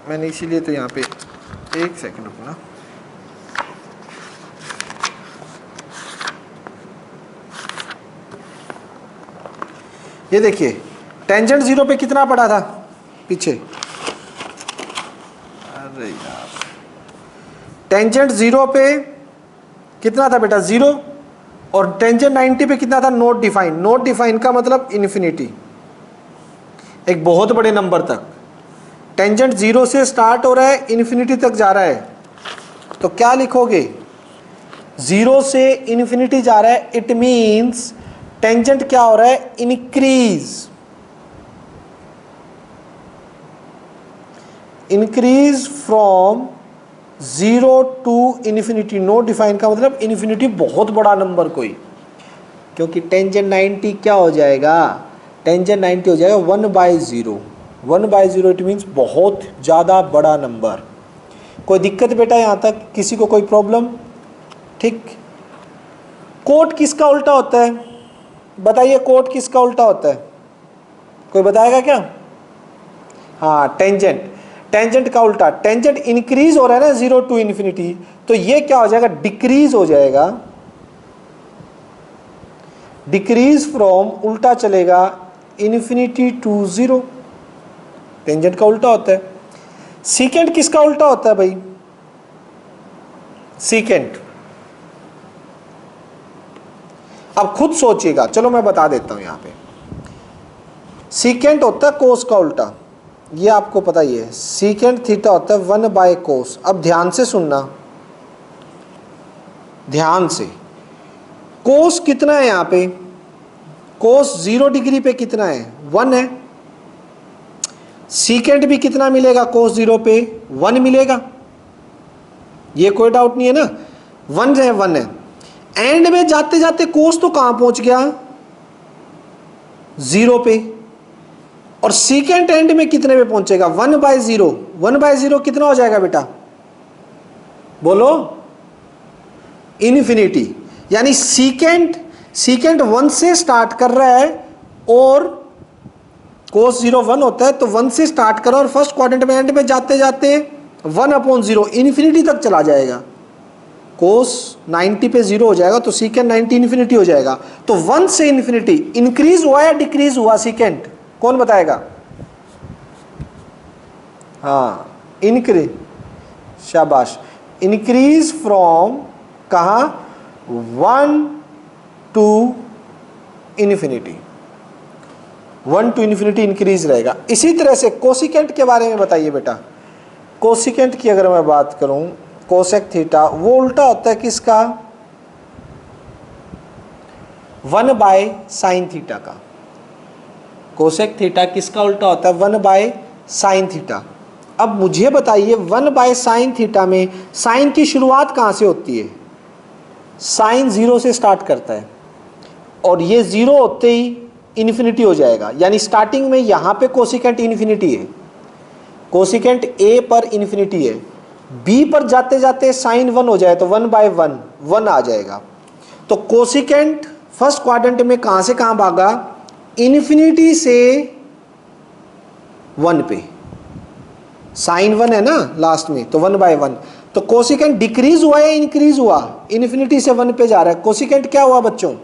मैंने इसीलिए तो यहाँ पे, एक सेकंड रुकना, ये देखिए टेंजेंट 0 पे कितना पड़ा था पीछे? अरे यार, टेंजेंट 0 पे कितना था बेटा? 0। और टेंजेंट 90 पे कितना था? Not define. नॉट डिफाइन का मतलब इन्फिनिटी, एक बहुत बड़े नंबर तक। टेंजेंट 0 से स्टार्ट हो रहा है, इन्फिनिटी तक जा रहा है, तो क्या लिखोगे? 0 से इन्फिनिटी जा रहा है, इट मीन्स टेंजेंट क्या हो रहा है? Increase. Increase from 0 to infinity. No define का मतलब इन्फिनिटी, बहुत बड़ा नंबर कोई, क्योंकि टेंजेंट 90 क्या हो जाएगा? टेंजेंट 90 हो जाएगा 1/0। 1/0 इट मीन्स बहुत ज़्यादा बड़ा नंबर। कोई दिक्कत बेटा यहाँ तक? किसी को कोई प्रॉब्लम? ठीक, कोट किसका उल्टा होता है? बताइए, कोट किसका उल्टा होता है? कोई बताएगा क्या? हाँ, टेंजेंट। टेंजेंट का उल्टा, टेंजेंट इंक्रीज हो रहा है ना 0 टू इन्फिनिटी, तो ये क्या हो जाएगा? डिक्रीज हो जाएगा। डिक्रीज फ्रॉम उल्टा चलेगा इन्फिनिटी टू 0, टेंजेंट का उल्टा होता है। सीकेंट किसका उल्टा होता है भाई? सीकेंट, अब खुद सोचिएगा, चलो मैं बता देता हूं यहां पे। सीकेंट होता है कोस का उल्टा, ये आपको पता ही है। सीकेंट थीटा होता है 1/कोस। अब ध्यान से सुनना, ध्यान से। कोस कितना है यहां पे? कोस 0 डिग्री पे कितना है? 1 है। सीकेंट भी कितना मिलेगा कोस 0 पे? 1 मिलेगा, ये कोई डाउट नहीं है ना। 1 है, 1 है। एंड में जाते जाते कोस तो कहां पहुंच गया? 0 पे। और सीकेंट एंड में कितने पे पहुंचेगा? 1/0। 1/0 कितना हो जाएगा बेटा? बोलो, इन्फिनिटी। यानी सीकेंट 1 से स्टार्ट कर रहा है और कोस 0 1 होता है, तो 1 से स्टार्ट करो और फर्स्ट क्वाड्रेंट में एंड में जाते जाते 1/0 इन्फिनिटी तक चला जाएगा। कोस 90 पे 0 हो जाएगा, तो सीकेंट 90 इन्फिनिटी हो जाएगा। तो 1 से इन्फिनिटी इंक्रीज हुआ या डिक्रीज हुआ सीकेंट? कौन बताएगा? हाँ, इंक्रीज, शाबाश। इंक्रीज फ्रॉम कहां? 1 to infinity. 1 to infinity increase रहेगा। इसी तरह से कोसिकेंट के बारे में बताइए बेटा। कोसिकेंट की अगर मैं बात करूं, कोसेक थीटा, वो उल्टा होता है किसका? 1/साइन थीटा का। कोसेक थीटा किसका उल्टा होता है? 1/साइन थीटा। अब मुझे बताइए, 1/साइन थीटा में साइन की शुरुआत कहां से होती है? साइन 0 से स्टार्ट करता है और ये 0 होते ही इन्फिनिटी हो जाएगा। यानी स्टार्टिंग में यहां पे कोसिकेंट इन्फिनिटी है, कोसिकेंट ए पर इन्फिनिटी है। बी पर जाते जाते साइन 1 हो जाए तो 1/1 1 आ जाएगा। तो कोसिकेंट फर्स्ट क्वाड्रेंट में कहां से कहां भागा? इन्फिनिटी से 1 पे। साइन 1 है ना लास्ट में, तो 1/1। तो कोसिकेंट डिक्रीज हुआ या इंक्रीज हुआ? इन्फिनिटी से 1 पे जा रहा है। कोसिकेंट क्या हुआ बच्चों?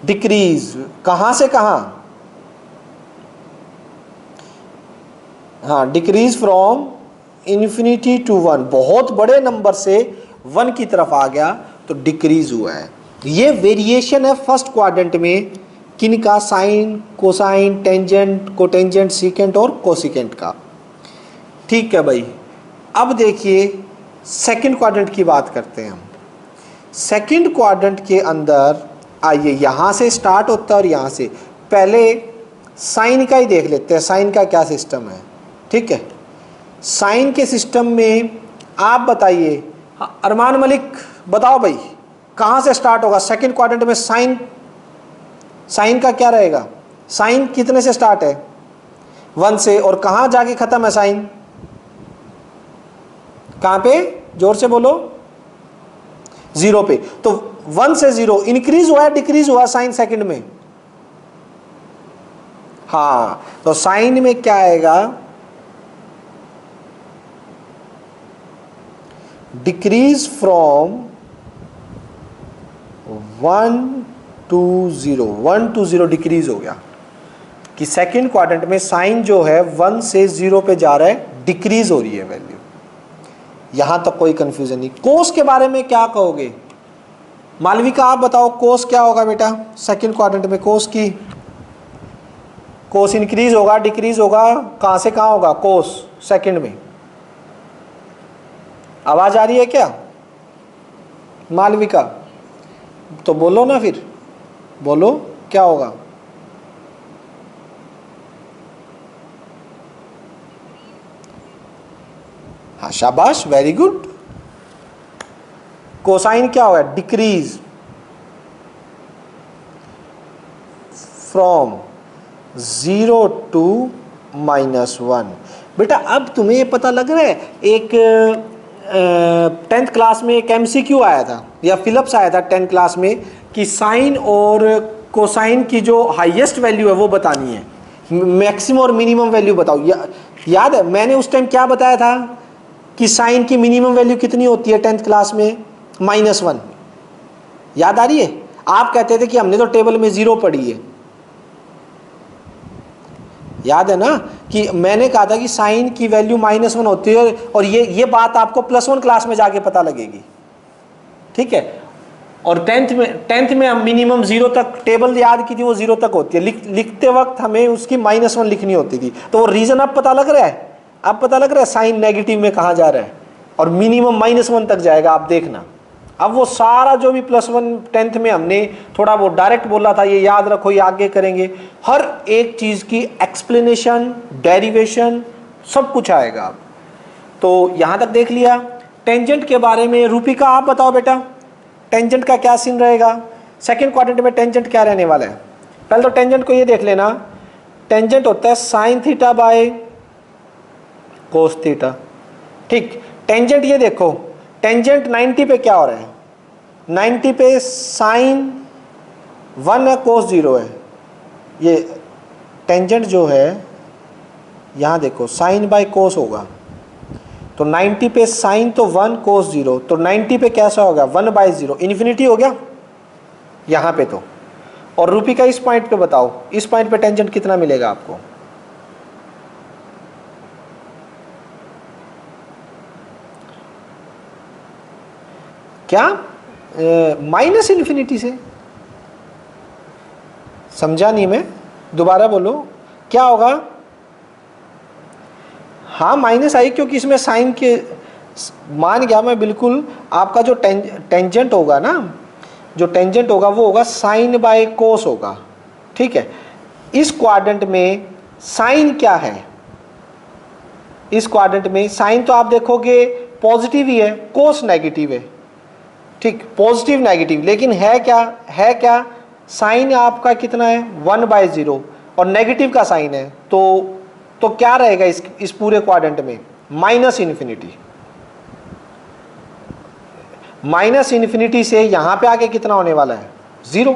डिक्रीज। कहां से कहां? हाँ, डिक्रीज फ्रॉम इन्फिनिटी टू 1। बहुत बड़े नंबर से 1 की तरफ आ गया तो डिक्रीज हुआ है। ये वेरिएशन है फर्स्ट क्वाड्रेंट में किनका? Sine, cosine, tangent, cotangent, secant और कोसिकेंट का। ठीक है भाई। अब देखिए सेकंड क्वाड्रेंट की बात करते हैं हम। सेकंड क्वाड्रेंट के अंदर आइए, यहां से स्टार्ट होता है और यहां से। पहले साइन का ही देख लेते हैं, साइन का क्या सिस्टम है। ठीक है, साइन के सिस्टम में आप बताइए। अरमान मलिक बताओ भाई, कहां से स्टार्ट होगा सेकंड क्वाड्रेंट में? साइन का क्या रहेगा? साइन कितने से स्टार्ट है? 1 से। और कहां जाके खत्म है साइन? कहां पे? जोर से बोलो। 0 पे। तो 1 से 0 इंक्रीज हुआ है डिक्रीज हुआ साइन सेकंड में? हाँ, तो साइन में क्या आएगा? Decrease from 1 to 0। 1 to 0 decrease हो गया कि सेकंड क्वाड्रेंट में साइन जो है 1 से 0 पे जा रहा है, डिक्रीज हो रही है वैल्यू। यहां तक कोई कंफ्यूजन नहीं। कोस के बारे में क्या कहोगे? मालविका आप बताओ, कोस क्या होगा बेटा सेकंड क्वाड्रेंट में? कोस की, कोस इंक्रीज होगा डिक्रीज होगा? कहां से कहां होगा कोस सेकंड में? आवाज आ रही है क्या मालविका? तो बोलो ना, फिर बोलो क्या होगा? हाँ शाबाश, वेरी गुड। कोसाइन क्या होगा? Decrease from 0 to -1। बेटा अब तुम्हें ये पता लग रहा है, एक 10th क्लास में एक MCQ आया था या फिलिप्स आया था 10th क्लास में कि साइन और कोसाइन की जो हाईएस्ट वैल्यू है वो बतानी है, मैक्सिमम और मिनिमम वैल्यू बताओ। याद है मैंने उस टाइम क्या बताया था कि साइन की मिनिमम वैल्यू कितनी होती है 10th क्लास में? -1। याद आ रही है? आप कहते थे कि हमने तो टेबल में 0 पढ़ी है, याद है ना कि मैंने कहा था कि साइन की वैल्यू -1 होती है, और ये बात आपको +1 क्लास में जाके पता लगेगी, ठीक है। और 10th में हम मिनिमम 0 तक टेबल याद की थी, वो 0 तक होती है। लिखते वक्त हमें उसकी -1 लिखनी होती थी। तो वो रीजन अब पता लग रहा है, अब पता लग रहा है साइन नेगेटिव में कहाँ जा रहा है, और मिनिमम -1 तक जाएगा, आप देखना। अब वो सारा जो भी +1 10th में हमने थोड़ा वो डायरेक्ट बोला था, ये याद रखो, ये आगे करेंगे, हर एक चीज की एक्सप्लेनेशन, डेरिवेशन, सब कुछ आएगा। तो यहां तक देख लिया। टेंजेंट के बारे में रूपिका आप बताओ बेटा, टेंजेंट का क्या सीन रहेगा? सेकंड क्वाड्रेंट में टेंजेंट क्या रहने वाला है? पहले तो टेंजेंट को ये देख लेना, टेंजेंट होता है sin theta by cos theta, ठीक। टेंजेंट ये देखो, टेंजेंट 90 पे क्या हो रहा है? 90 पे sin 1 है, कोस 0 है। ये टेंजेंट जो है यहाँ देखो sin बाय कोस होगा, तो 90 पे साइन तो 1 कोस 0, तो 90 पे कैसा होगा? 1/0, इन्फिनिटी हो गया यहाँ पे तो। और रूपिका इस पॉइंट पे बताओ, इस पॉइंट पे टेंजेंट कितना मिलेगा आपको? क्या? -इन्फिनिटी से? समझा नहीं मैं, दोबारा बोलो क्या होगा? हाँ माइनस आई, क्योंकि इसमें साइन के, मान गया मैं बिल्कुल। आपका जो टेंजेंट होगा ना, जो टेंजेंट होगा वो होगा साइन बाय कोस होगा, ठीक है। इस क्वाड्रेंट में साइन क्या है? इस क्वाड्रेंट में साइन तो आप देखोगे पॉजिटिव ही है, कोस नेगेटिव है, ठीक, पॉजिटिव नेगेटिव, लेकिन है क्या? है क्या? साइन आपका कितना है? 1/0, और नेगेटिव का साइन है, तो क्या रहेगा इस पूरे क्वाड्रेंट में? -इन्फिनिटी। -इन्फिनिटी से यहां पे आके कितना होने वाला है? 0।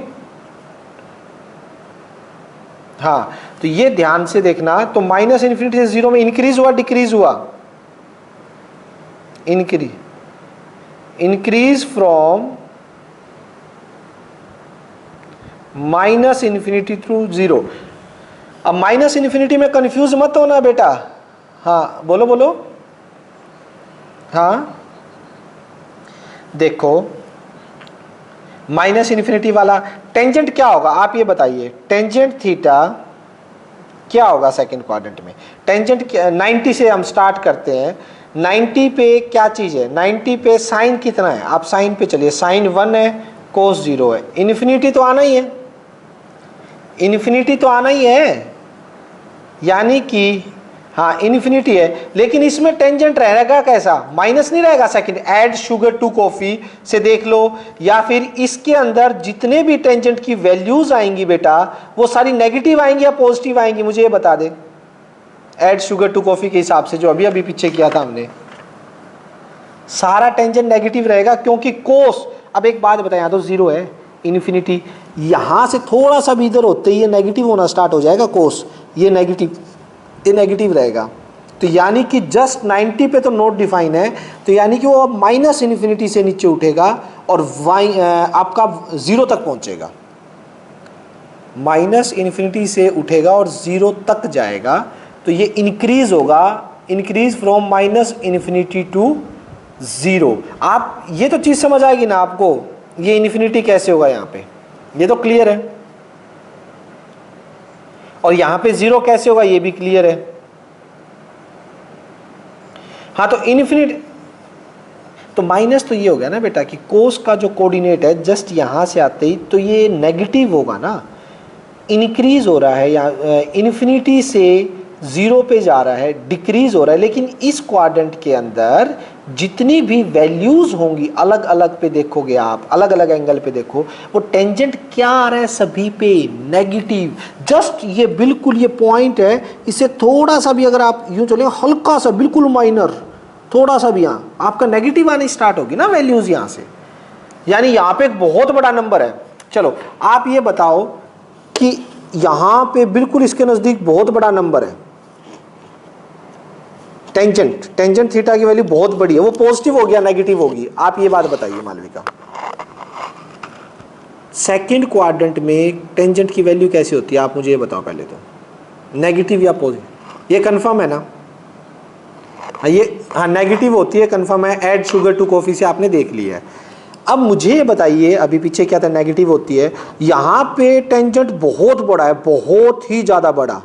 हाँ, तो ये ध्यान से देखना। तो -इन्फिनिटी से 0 में इंक्रीज हुआ, डिक्रीज हुआ? Increase from -infinity to 0। अब -इन्फिनिटी में कंफ्यूज मत होना बेटा। हाँ बोलो बोलो। हाँ देखो, -इन्फिनिटी वाला टेंजेंट क्या होगा आप ये बताइए? टेंजेंट थीटा क्या होगा सेकंड क्वाड्रेंट में? टेंजेंट 90 से हम स्टार्ट करते हैं। 90 पे क्या चीज है? 90 पे साइन कितना है? आप साइन पे चलिए, साइन 1 है, कोस 0 है। इन्फिनिटी तो आना ही है, इन्फिनिटी तो आना ही है, यानी कि हाँ इन्फिनिटी है। लेकिन इसमें टेंजेंट रहेगा कैसा? माइनस नहीं रहेगा second. Add sugar to coffee से देख लो, या फिर इसके अंदर जितने भी टेंजेंट की वैल्यूज आएंगी बेटा, वो सारी नेगेटिव आएंगी या पॉजिटिव आएंगी? मुझे ये बता दे। ऐड शुगर टू कॉफी के हिसाब से जो अभी अभी पीछे किया था हमने, सारा टेंजेंट नेगेटिव रहेगा, क्योंकि कोस, अब एक बात बताएं, यहाँ तो 0 है, इन्फिनिटी, यहां से थोड़ा सा भी इधर होते ही ये नेगेटिव होना स्टार्ट हो जाएगा कोस, ये नेगेटिव रहेगा। तो यानी कि जस्ट 90 पे तो नोट डिफाइन है, तो यानी कि वो अब -इन्फिनिटी से नीचे उठेगा और आपका 0 तक पहुंचेगा। -इन्फिनिटी से उठेगा और 0 तक जाएगा, तो ये इंक्रीज होगा, इंक्रीज फ्रॉम -इन्फिनिटी टू 0। आप ये तो चीज समझ आएगी ना आपको, ये इन्फिनिटी कैसे होगा यहाँ पे, ये तो क्लियर है। और यहां पे 0 कैसे होगा, ये भी क्लियर है। हाँ तो इन्फिनिटी, तो माइनस तो ये हो गया ना बेटा कि कोस का जो कोऑर्डिनेट है जस्ट यहां से आते ही तो ये नेगेटिव होगा ना, इंक्रीज हो रहा है, या इन्फिनिटी से 0 पे जा रहा है, डिक्रीज हो रहा है। लेकिन इस क्वाड्रेंट के अंदर जितनी भी वैल्यूज होंगी, अलग अलग पे देखोगे आप, अलग अलग एंगल पे देखो, वो टेंजेंट क्या आ रहा है? सभी पे नेगेटिव। जस्ट ये बिल्कुल ये पॉइंट है, इसे थोड़ा सा भी अगर आप यूं चले, हल्का सा बिल्कुल माइनर, थोड़ा सा भी यहाँ आपका नेगेटिव आनी स्टार्ट होगी ना वैल्यूज यहाँ से, यानी यहाँ पे एक बहुत बड़ा नंबर है। चलो आप ये बताओ कि यहाँ पे बिल्कुल इसके नजदीक बहुत बड़ा नंबर है, टेंजेंट थीटा की वैल्यू बहुत बड़ी है, वो पॉजिटिव हो गया नेगेटिव होगी? आप ये बात बताइए मालविका। सेकंड क्वाड्रेंट में टेंजेंट की वैल्यू कैसी होती है, आप मुझे ये बताओ पहले तो, नेगेटिव या पॉजिटिव? ये कंफर्म है ना? ये हाँ नेगेटिव होती है, कंफर्म है, ऐड शुगर टू कॉफी से आपने देख लिया है। अब मुझे ये बताइए, अभी पीछे क्या था, नेगेटिव होती है, यहाँ पे टेंजेंट बहुत बड़ा है, बहुत ही ज्यादा बड़ा,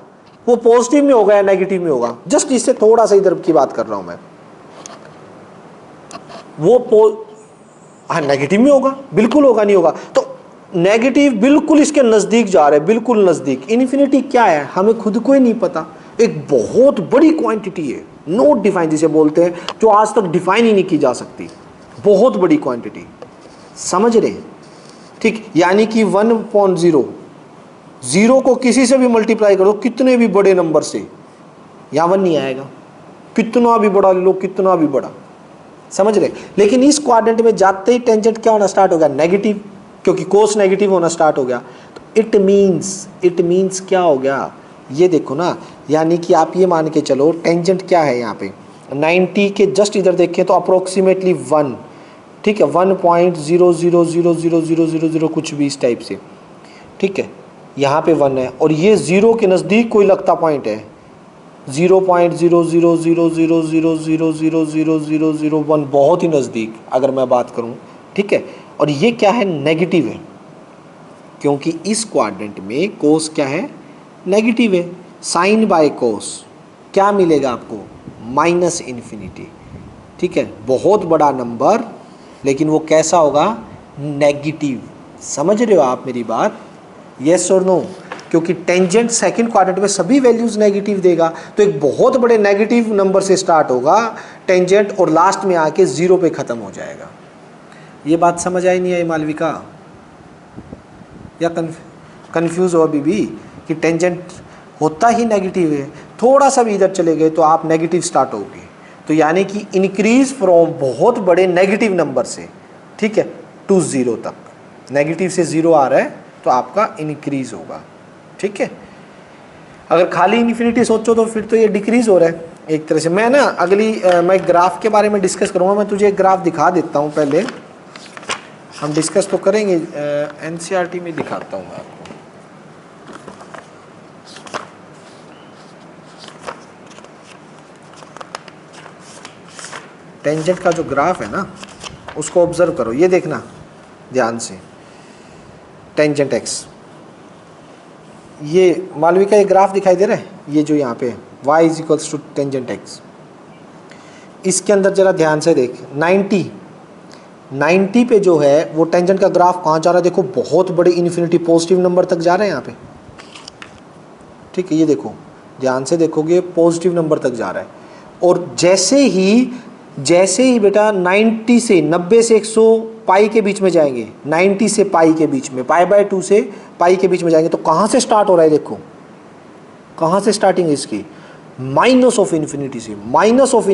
वो पॉजिटिव में होगा या नेगेटिव में होगा? जस्ट इससे थोड़ा सा इधर की बात कर रहा हूं मैं। हाँ नेगेटिव में होगा, बिल्कुल होगा, नहीं होगा? तो नेगेटिव बिल्कुल इसके नजदीक जा रहा है, बिल्कुल नजदीक। इन्फिनिटी क्या है हमें खुद को ही नहीं पता, एक बहुत बड़ी क्वांटिटी है, नॉट डिफाइन जिसे बोलते हैं, जो आज तक डिफाइन ही नहीं की जा सकती, बहुत बड़ी क्वांटिटी, समझ रहे हैं? ठीक, यानी कि 1.0, जीरो को किसी से भी मल्टीप्लाई करो, कितने भी बड़े नंबर से, यहाँ 1 नहीं आएगा, कितना भी बड़ा ले लो, कितना भी बड़ा, समझ रहे? लेकिन इस क्वाड्रेंट में जाते ही टेंजेंट क्या होना स्टार्ट हो गया, नेगेटिव, क्योंकि कोस नेगेटिव होना स्टार्ट हो गया। तो इट मीन्स क्या हो गया, ये देखो ना, यानी कि आप ये मान के चलो टेंजेंट क्या है यहाँ पे, 90 के जस्ट इधर देखें तो अप्रोक्सीमेटली 1, ठीक है, 1.00000000 कुछ भी इस टाइप से, ठीक है, यहाँ पे 1 है, और ये 0 के नज़दीक कोई लगता पॉइंट है, 0.000000000001, बहुत ही नज़दीक अगर मैं बात करूँ, ठीक है। और ये क्या है, नेगेटिव है, क्योंकि इस क्वाड्रेंट में कोस क्या है, नेगेटिव है। साइन बाय कोस क्या मिलेगा आपको, -इन्फिनिटी, ठीक है, बहुत बड़ा नंबर, लेकिन वो कैसा होगा, नेगेटिव। समझ रहे हो आप मेरी बात, यस और नो? क्योंकि टेंजेंट सेकंड क्वाड्रेंट में सभी वैल्यूज नेगेटिव देगा, तो एक बहुत बड़े नेगेटिव नंबर से स्टार्ट होगा टेंजेंट, और लास्ट में आके 0 पे खत्म हो जाएगा। ये बात समझ आई नहीं आई मालविका, या कंफ्यूज हो अभी भी कि टेंजेंट होता ही नेगेटिव है, थोड़ा सा भी इधर चले गए तो आप नेगेटिव स्टार्ट होगे, तो यानी कि इंक्रीज फ्रॉम बहुत बड़े नेगेटिव नंबर से, ठीक है, टू 0 तक, नेगेटिव से 0 आ रहा है तो आपका इंक्रीज होगा, ठीक है। अगर खाली इन्फिनिटी सोचो तो फिर तो ये डिक्रीज हो रहा है एक तरह से। मैं ना मैं ग्राफ के बारे में डिस्कस करूँगा, मैं तुझे एक ग्राफ दिखा देता हूँ, पहले हम डिस्कस तो करेंगे, एनसीईआरटी में दिखाता हूँ मैं आपको। टेंजेंट का जो ग्राफ है ना, उसको ऑब्जर्व करो, ये देखना ध्यान से, टेंजेंट एक्स, ये मालविका ये ग्राफ दिखाई दे रहा है, ये जो यहाँ पे y equals to tangent x, इसके अंदर जरा ध्यान से देख, 90 पे जो है वो टेंजेंट का ग्राफ कहाँ जा रहा है, देखो बहुत बड़े इन्फिनिटी पॉजिटिव नंबर तक जा रहे हैं यहाँ पे, ठीक है, ये देखो ध्यान से देखोगे पॉजिटिव नंबर तक जा रहा है। और जैसे ही बेटा 90 से 100 पाई के बीच में जाएंगे, 90 से पाई के बीच में, π/2 से पाई के बीच में जाएंगे, तो कहाँ से स्टार्ट हो रहा है, देखो कहाँ से स्टार्टिंग है इसकी, माइनस ऑफ इन्फिनिटी से, माइनस ऑफ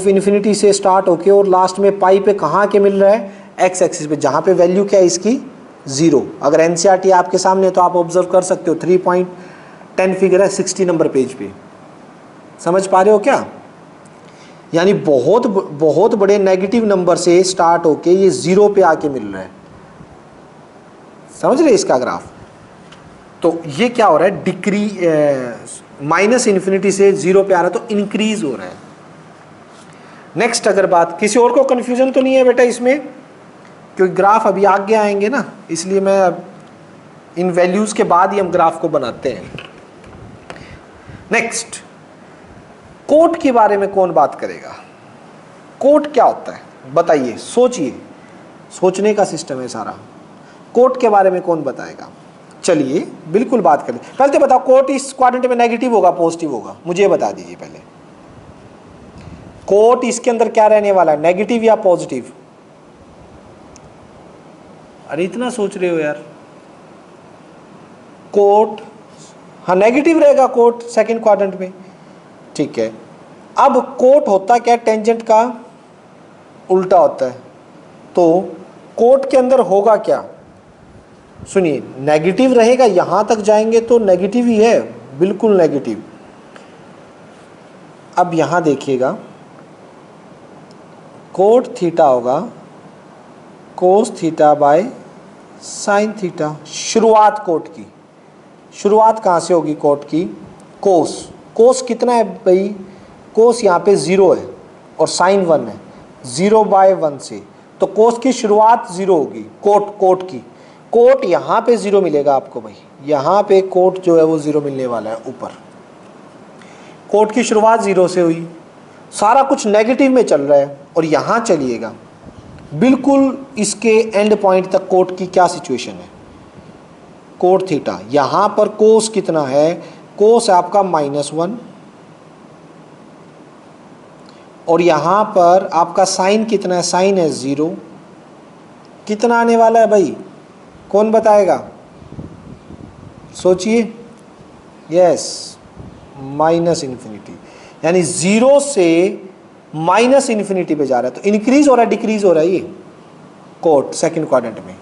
इन्फिनिटी से स्टार्ट होके और लास्ट में पाई पे कहाँ के मिल रहा है, एक्स एक्सिस पे, जहाँ पे वैल्यू क्या है इसकी 0। अगर एनसीईआरटी आपके सामने है तो आप ऑब्जर्व कर सकते हो, 3.10 फिगर है 60 नंबर पेज पे, समझ पा रहे हो क्या? यानी बहुत बड़े नेगेटिव नंबर से स्टार्ट होके ये 0 पे आके मिल रहा है, समझ रहे इसका ग्राफ? तो ये क्या हो रहा है, माइनस इन्फिनिटी से 0 पे आ रहा है, तो इंक्रीज हो रहा है। नेक्स्ट अगर बात, किसी और को कंफ्यूजन तो नहीं है बेटा इसमें, क्योंकि ग्राफ अभी आगे आएंगे ना, इसलिए मैं इन वैल्यूज के बाद ही हम ग्राफ को बनाते हैं। नेक्स्ट, कोट के बारे में कौन बात करेगा? कोट क्या होता है बताइए, सोचिए, सोचने का सिस्टम है सारा। कोट के बारे में कौन बताएगा? चलिए बिल्कुल बात करें। पहले तो बताओ, कोट इस क्वाड्रेंट में नेगेटिव होगा पॉजिटिव होगा, मुझे ये बता दीजिए पहले। कोट इसके अंदर क्या रहने वाला है, नेगेटिव या पॉजिटिव? अरे इतना सोच रहे हो यार। कोट हाँ नेगेटिव रहेगा कोट सेकंड क्वाड्रेंट में, ठीक है। अब कोट होता क्या, टेंजेंट का उल्टा होता है, तो कोट के अंदर होगा क्या, सुनिए नेगेटिव रहेगा, यहां तक जाएंगे तो नेगेटिव ही है, बिल्कुल नेगेटिव। अब यहां देखिएगा कोट थीटा होगा कोस थीटा बाय साइन थीटा। शुरुआत कोट की, शुरुआत कहाँ से होगी कोट की, कोस, कोस कितना है भाई, कोस यहाँ पे 0 है और साइन 1 है, 0/1 से, तो कोस की शुरुआत 0 होगी, कोट की, कोट यहाँ पे 0 मिलेगा आपको भाई, यहाँ पे कोट जो है वो 0 मिलने वाला है ऊपर। कोट की शुरुआत 0 से हुई, सारा कुछ नेगेटिव में चल रहा है, और यहाँ चलिएगा बिल्कुल इसके एंड पॉइंट तक कोट की क्या सिचुएशन है, कोट थीटा, यहाँ पर कोस कितना है, कोस है आपका -1, और यहाँ पर आपका साइन कितना है, साइन है 0, कितना आने वाला है भाई, कौन बताएगा, सोचिए, यस -∞, यानी 0 से -∞ पे जा रहा है, तो इंक्रीज हो रहा है डिक्रीज हो रहा है ये कोट सेकंड क्वाड्रेंट में,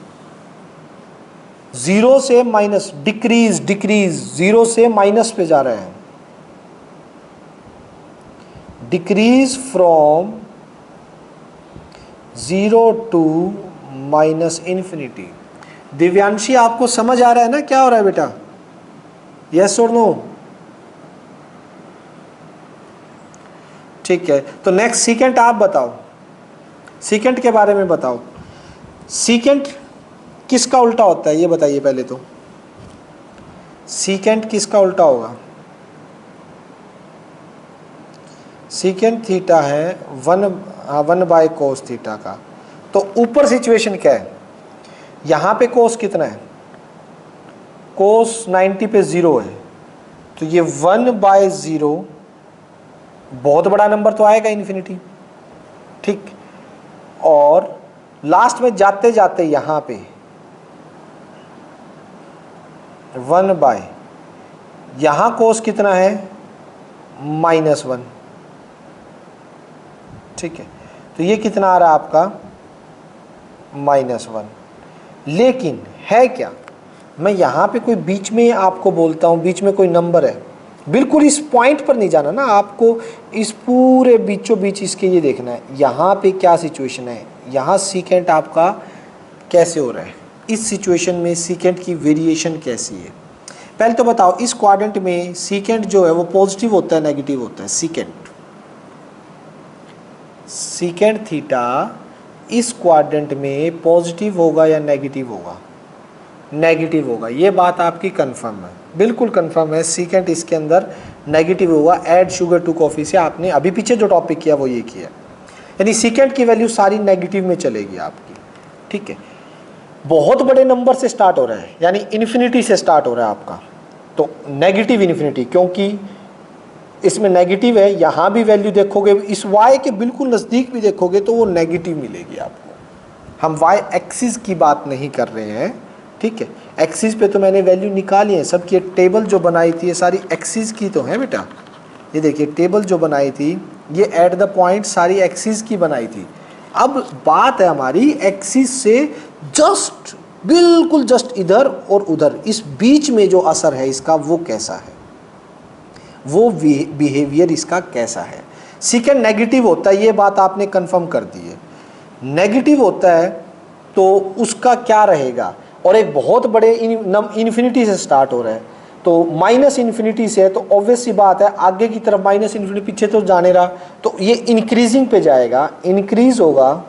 0 से माइनस, डिक्रीज 0 से माइनस पे जा रहा है, डिक्रीज फ्रॉम 0 टू -∞। दिव्यांशी आपको समझ आ रहा है ना क्या हो रहा है बेटा, यस और नो, ठीक है। तो नेक्स्ट सीकेंट आप बताओ, सीकेंट के बारे में बताओ, सीकेंट किसका उल्टा होता है ये बताइए पहले तो, सीकेंट किसका उल्टा होगा, सीकेंट थीटा है 1 कोस थीटा का, तो ऊपर सिचुएशन क्या है, यहाँ पे कोस कितना है, कोस 90 पे 0 है, तो ये 1/0 बहुत बड़ा नंबर तो आएगा इन्फिनिटी, ठीक, और लास्ट में जाते जाते यहाँ पे 1/, यहाँ कोस कितना है -1, ठीक है, तो ये कितना आ रहा है आपका -1, लेकिन है क्या, मैं यहाँ पे कोई बीच में आपको बोलता हूँ, बीच में कोई नंबर है, बिल्कुल इस पॉइंट पर नहीं जाना ना आपको, इस पूरे बीचों बीच इसके ये देखना है, यहाँ पे क्या सिचुएशन है, यहाँ सीकेंट आपका कैसे हो रहा है, इस सिचुएशन में सीकेंट की वेरिएशन कैसी है। पहले तो बताओ इस क्वाड्रेंट में सीकेंट जो है वो पॉजिटिव होता है नेगेटिव होता है, सीकेंट थीटा इस क्वाड्रेंट में पॉजिटिव होगा या नेगेटिव होगा, नेगेटिव होगा, ये बात आपकी कंफर्म है, बिल्कुल कंफर्म है, सीकेंट इसके अंदर नेगेटिव होगा। ऐड शुगर टू कॉफ़ी से आपने अभी पीछे जो टॉपिक किया वो ये किया, यानी सीकेंट की वैल्यू सारी नेगेटिव में चलेगी आपकी, ठीक है। बहुत बड़े नंबर से स्टार्ट हो रहा है, यानी इन्फिनिटी से स्टार्ट हो रहा है आपका, तो नेगेटिव इन्फिनिटी, क्योंकि इसमें नेगेटिव है, यहाँ भी वैल्यू देखोगे, इस y के बिल्कुल नज़दीक भी देखोगे तो वो नेगेटिव मिलेगी आपको। हम y एक्सिस की बात नहीं कर रहे हैं, ठीक है, एक्सिस पे तो मैंने वैल्यू निकाली है, सबकी टेबल जो बनाई थी ये सारी एक्सिस की तो है बेटा, ये देखिए टेबल जो बनाई थी ये एट द पॉइंट सारी एक्सिस की बनाई थी। अब बात है हमारी एक्सिस से जस्ट बिल्कुल जस्ट इधर और उधर, इस बीच में जो असर है इसका वो कैसा है, वो बिहेवियर इसका कैसा है। सीकेंट नेगेटिव होता है, ये बात आपने कंफर्म कर दी है, नेगेटिव होता है तो उसका क्या रहेगा, और एक बहुत बड़े इन्फिनिटी से स्टार्ट हो रहा है, तो -∞ से है, तो ऑब्वियस सी बात है आगे की तरफ -∞, पीछे तो जाने रहा, तो ये इंक्रीजिंग पे जाएगा, इंक्रीज होगा,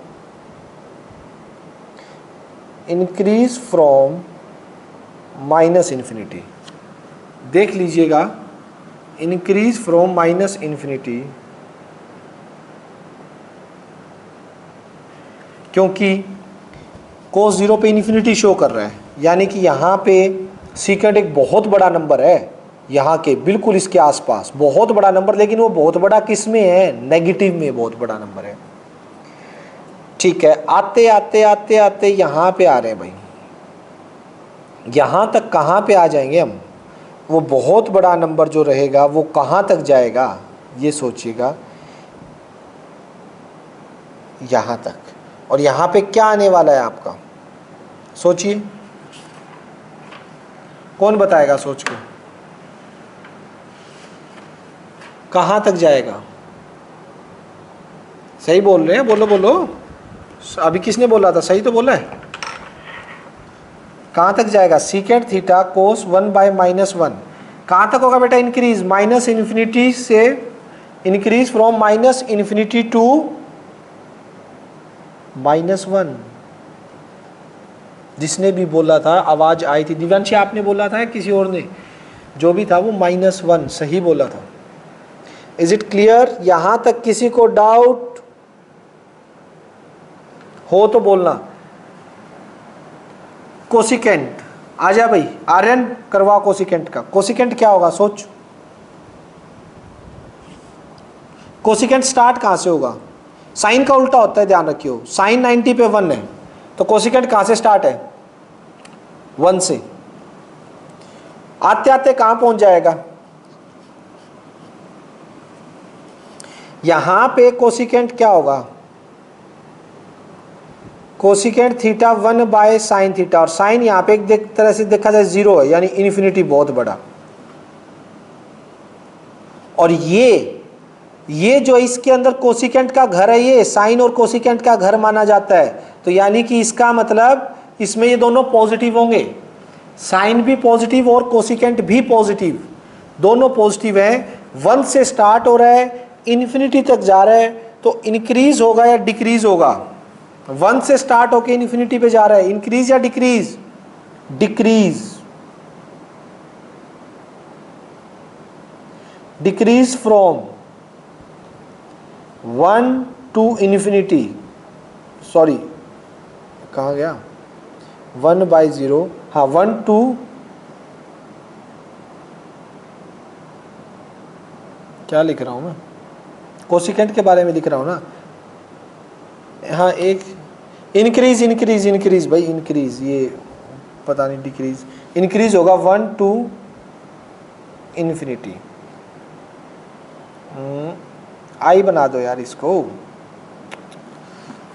इंक्रीज फ्रॉम -∞, देख लीजिएगा, इंक्रीज फ्रॉम -∞, क्योंकि कोस 0 पे इन्फिनिटी शो कर रहा है, यानी कि यहाँ पे सीकेंट एक बहुत बड़ा नंबर है, यहाँ के बिल्कुल इसके आसपास बहुत बड़ा नंबर, लेकिन वो बहुत बड़ा किस में है, नेगेटिव में बहुत बड़ा नंबर है, ठीक है। आते आते आते आते यहाँ पे आ रहे हैं भाई, यहाँ तक कहाँ पे आ जाएंगे हम, वो बहुत बड़ा नंबर जो रहेगा वो कहाँ तक जाएगा ये सोचिएगा, यहाँ तक, और यहाँ पे क्या आने वाला है आपका, सोचिए, कौन बताएगा सोच के, कहाँ तक जाएगा? सही बोल रहे हैं, बोलो बोलो, अभी किसने बोला था, सही तो बोला है। कहाँ तक जाएगा? सीकेंट थीटा कोस 1/-1 कहाँ तक होगा बेटा? इंक्रीज, माइनस इन्फिनिटी से इंक्रीज फ्रॉम -∞ टू -1। जिसने भी बोला था आवाज आई थी, दिव्यांशी आपने बोला था या किसी और ने? जो भी था वो -1 सही बोला था। Is it clear? यहां तक किसी को डाउट हो तो बोलना। कोसिकेंट, आजा भाई, आर्यन करवा कोसिकेंट का। कोसिकेंट क्या होगा सोच। कोसिकेंट स्टार्ट कहां से होगा? साइन का उल्टा होता है, ध्यान रखियो। साइन 90 पे 1 है, तो कोसिकेंट कहां से स्टार्ट है? 1 से। आते आते कहां पहुंच जाएगा? यहां पे कोसिकेंट क्या होगा? कोसिकेंट थीटा 1/sin थीटा, और साइन यहां पे एक तरह से देखा जाए 0 है, यानी इन्फिनिटी बहुत बड़ा। और ये जो इसके अंदर कोसिकेंट का घर है, ये साइन और कोसिकेंट का घर माना जाता है। तो यानी कि इसका मतलब इसमें ये दोनों पॉजिटिव होंगे, साइन भी पॉजिटिव और कोसिकेंट भी पॉजिटिव, दोनों पॉजिटिव हैं। 1 से स्टार्ट हो रहा है, इन्फिनिटी तक जा रहा है, तो इंक्रीज होगा या डिक्रीज होगा? 1 से स्टार्ट होकर इन्फिनिटी पे जा रहा है, इंक्रीज या decrease? Decrease. Decrease from 1 to infinity, sorry कहाँ गया, 1/0, हाँ 1 टू क्या लिख रहा हूं मैं? कोसिकेंट के बारे में लिख रहा हूं ना। हाँ एक इंक्रीज इंक्रीज इंक्रीज भाई, इंक्रीज, ये पता नहीं डिक्रीज, इंक्रीज होगा 1 टू इन्फिनिटी। आई बना दो यार इसको,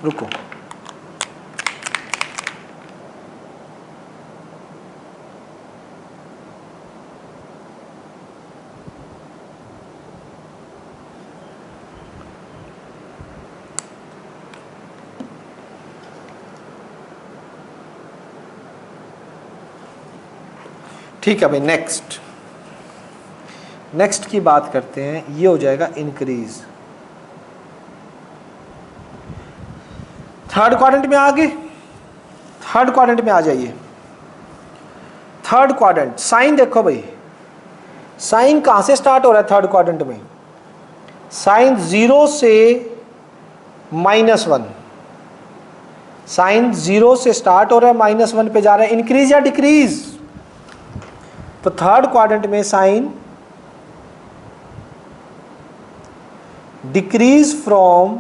रुको। ठीक है भाई, नेक्स्ट की बात करते हैं। ये हो जाएगा इंक्रीज। थर्ड क्वाड्रेंट में आ गए, थर्ड क्वाड्रेंट में आ जाइए। थर्ड क्वाड्रेंट, साइन देखो भाई, साइन कहां से स्टार्ट हो रहा है थर्ड क्वाड्रेंट में? साइन 0 से -1, साइन 0 से स्टार्ट हो रहा है, -1 पे जा रहा है, इंक्रीज या डिक्रीज? तो थर्ड क्वाड्रेंट में साइन डिक्रीज फ्रॉम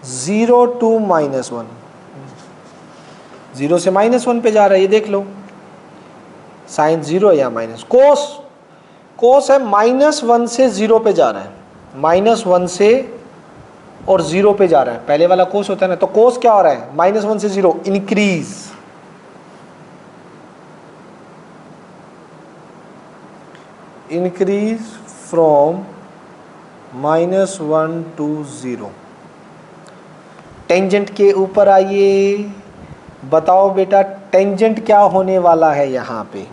0 टू -1, 0 से -1 पे जा रहा है, ये देख लो। साइन 0 या माइनस, कोस है -1 से 0 पे जा रहा है, -1 से और 0 पे जा रहा है, पहले वाला कोस होता है ना। तो कोस क्या हो रहा है? -1 से 0, increase. Increase from -1 to 0। Tangent के ऊपर आइए, बताओ बेटा टेंजेंट क्या होने वाला है? यहाँ पे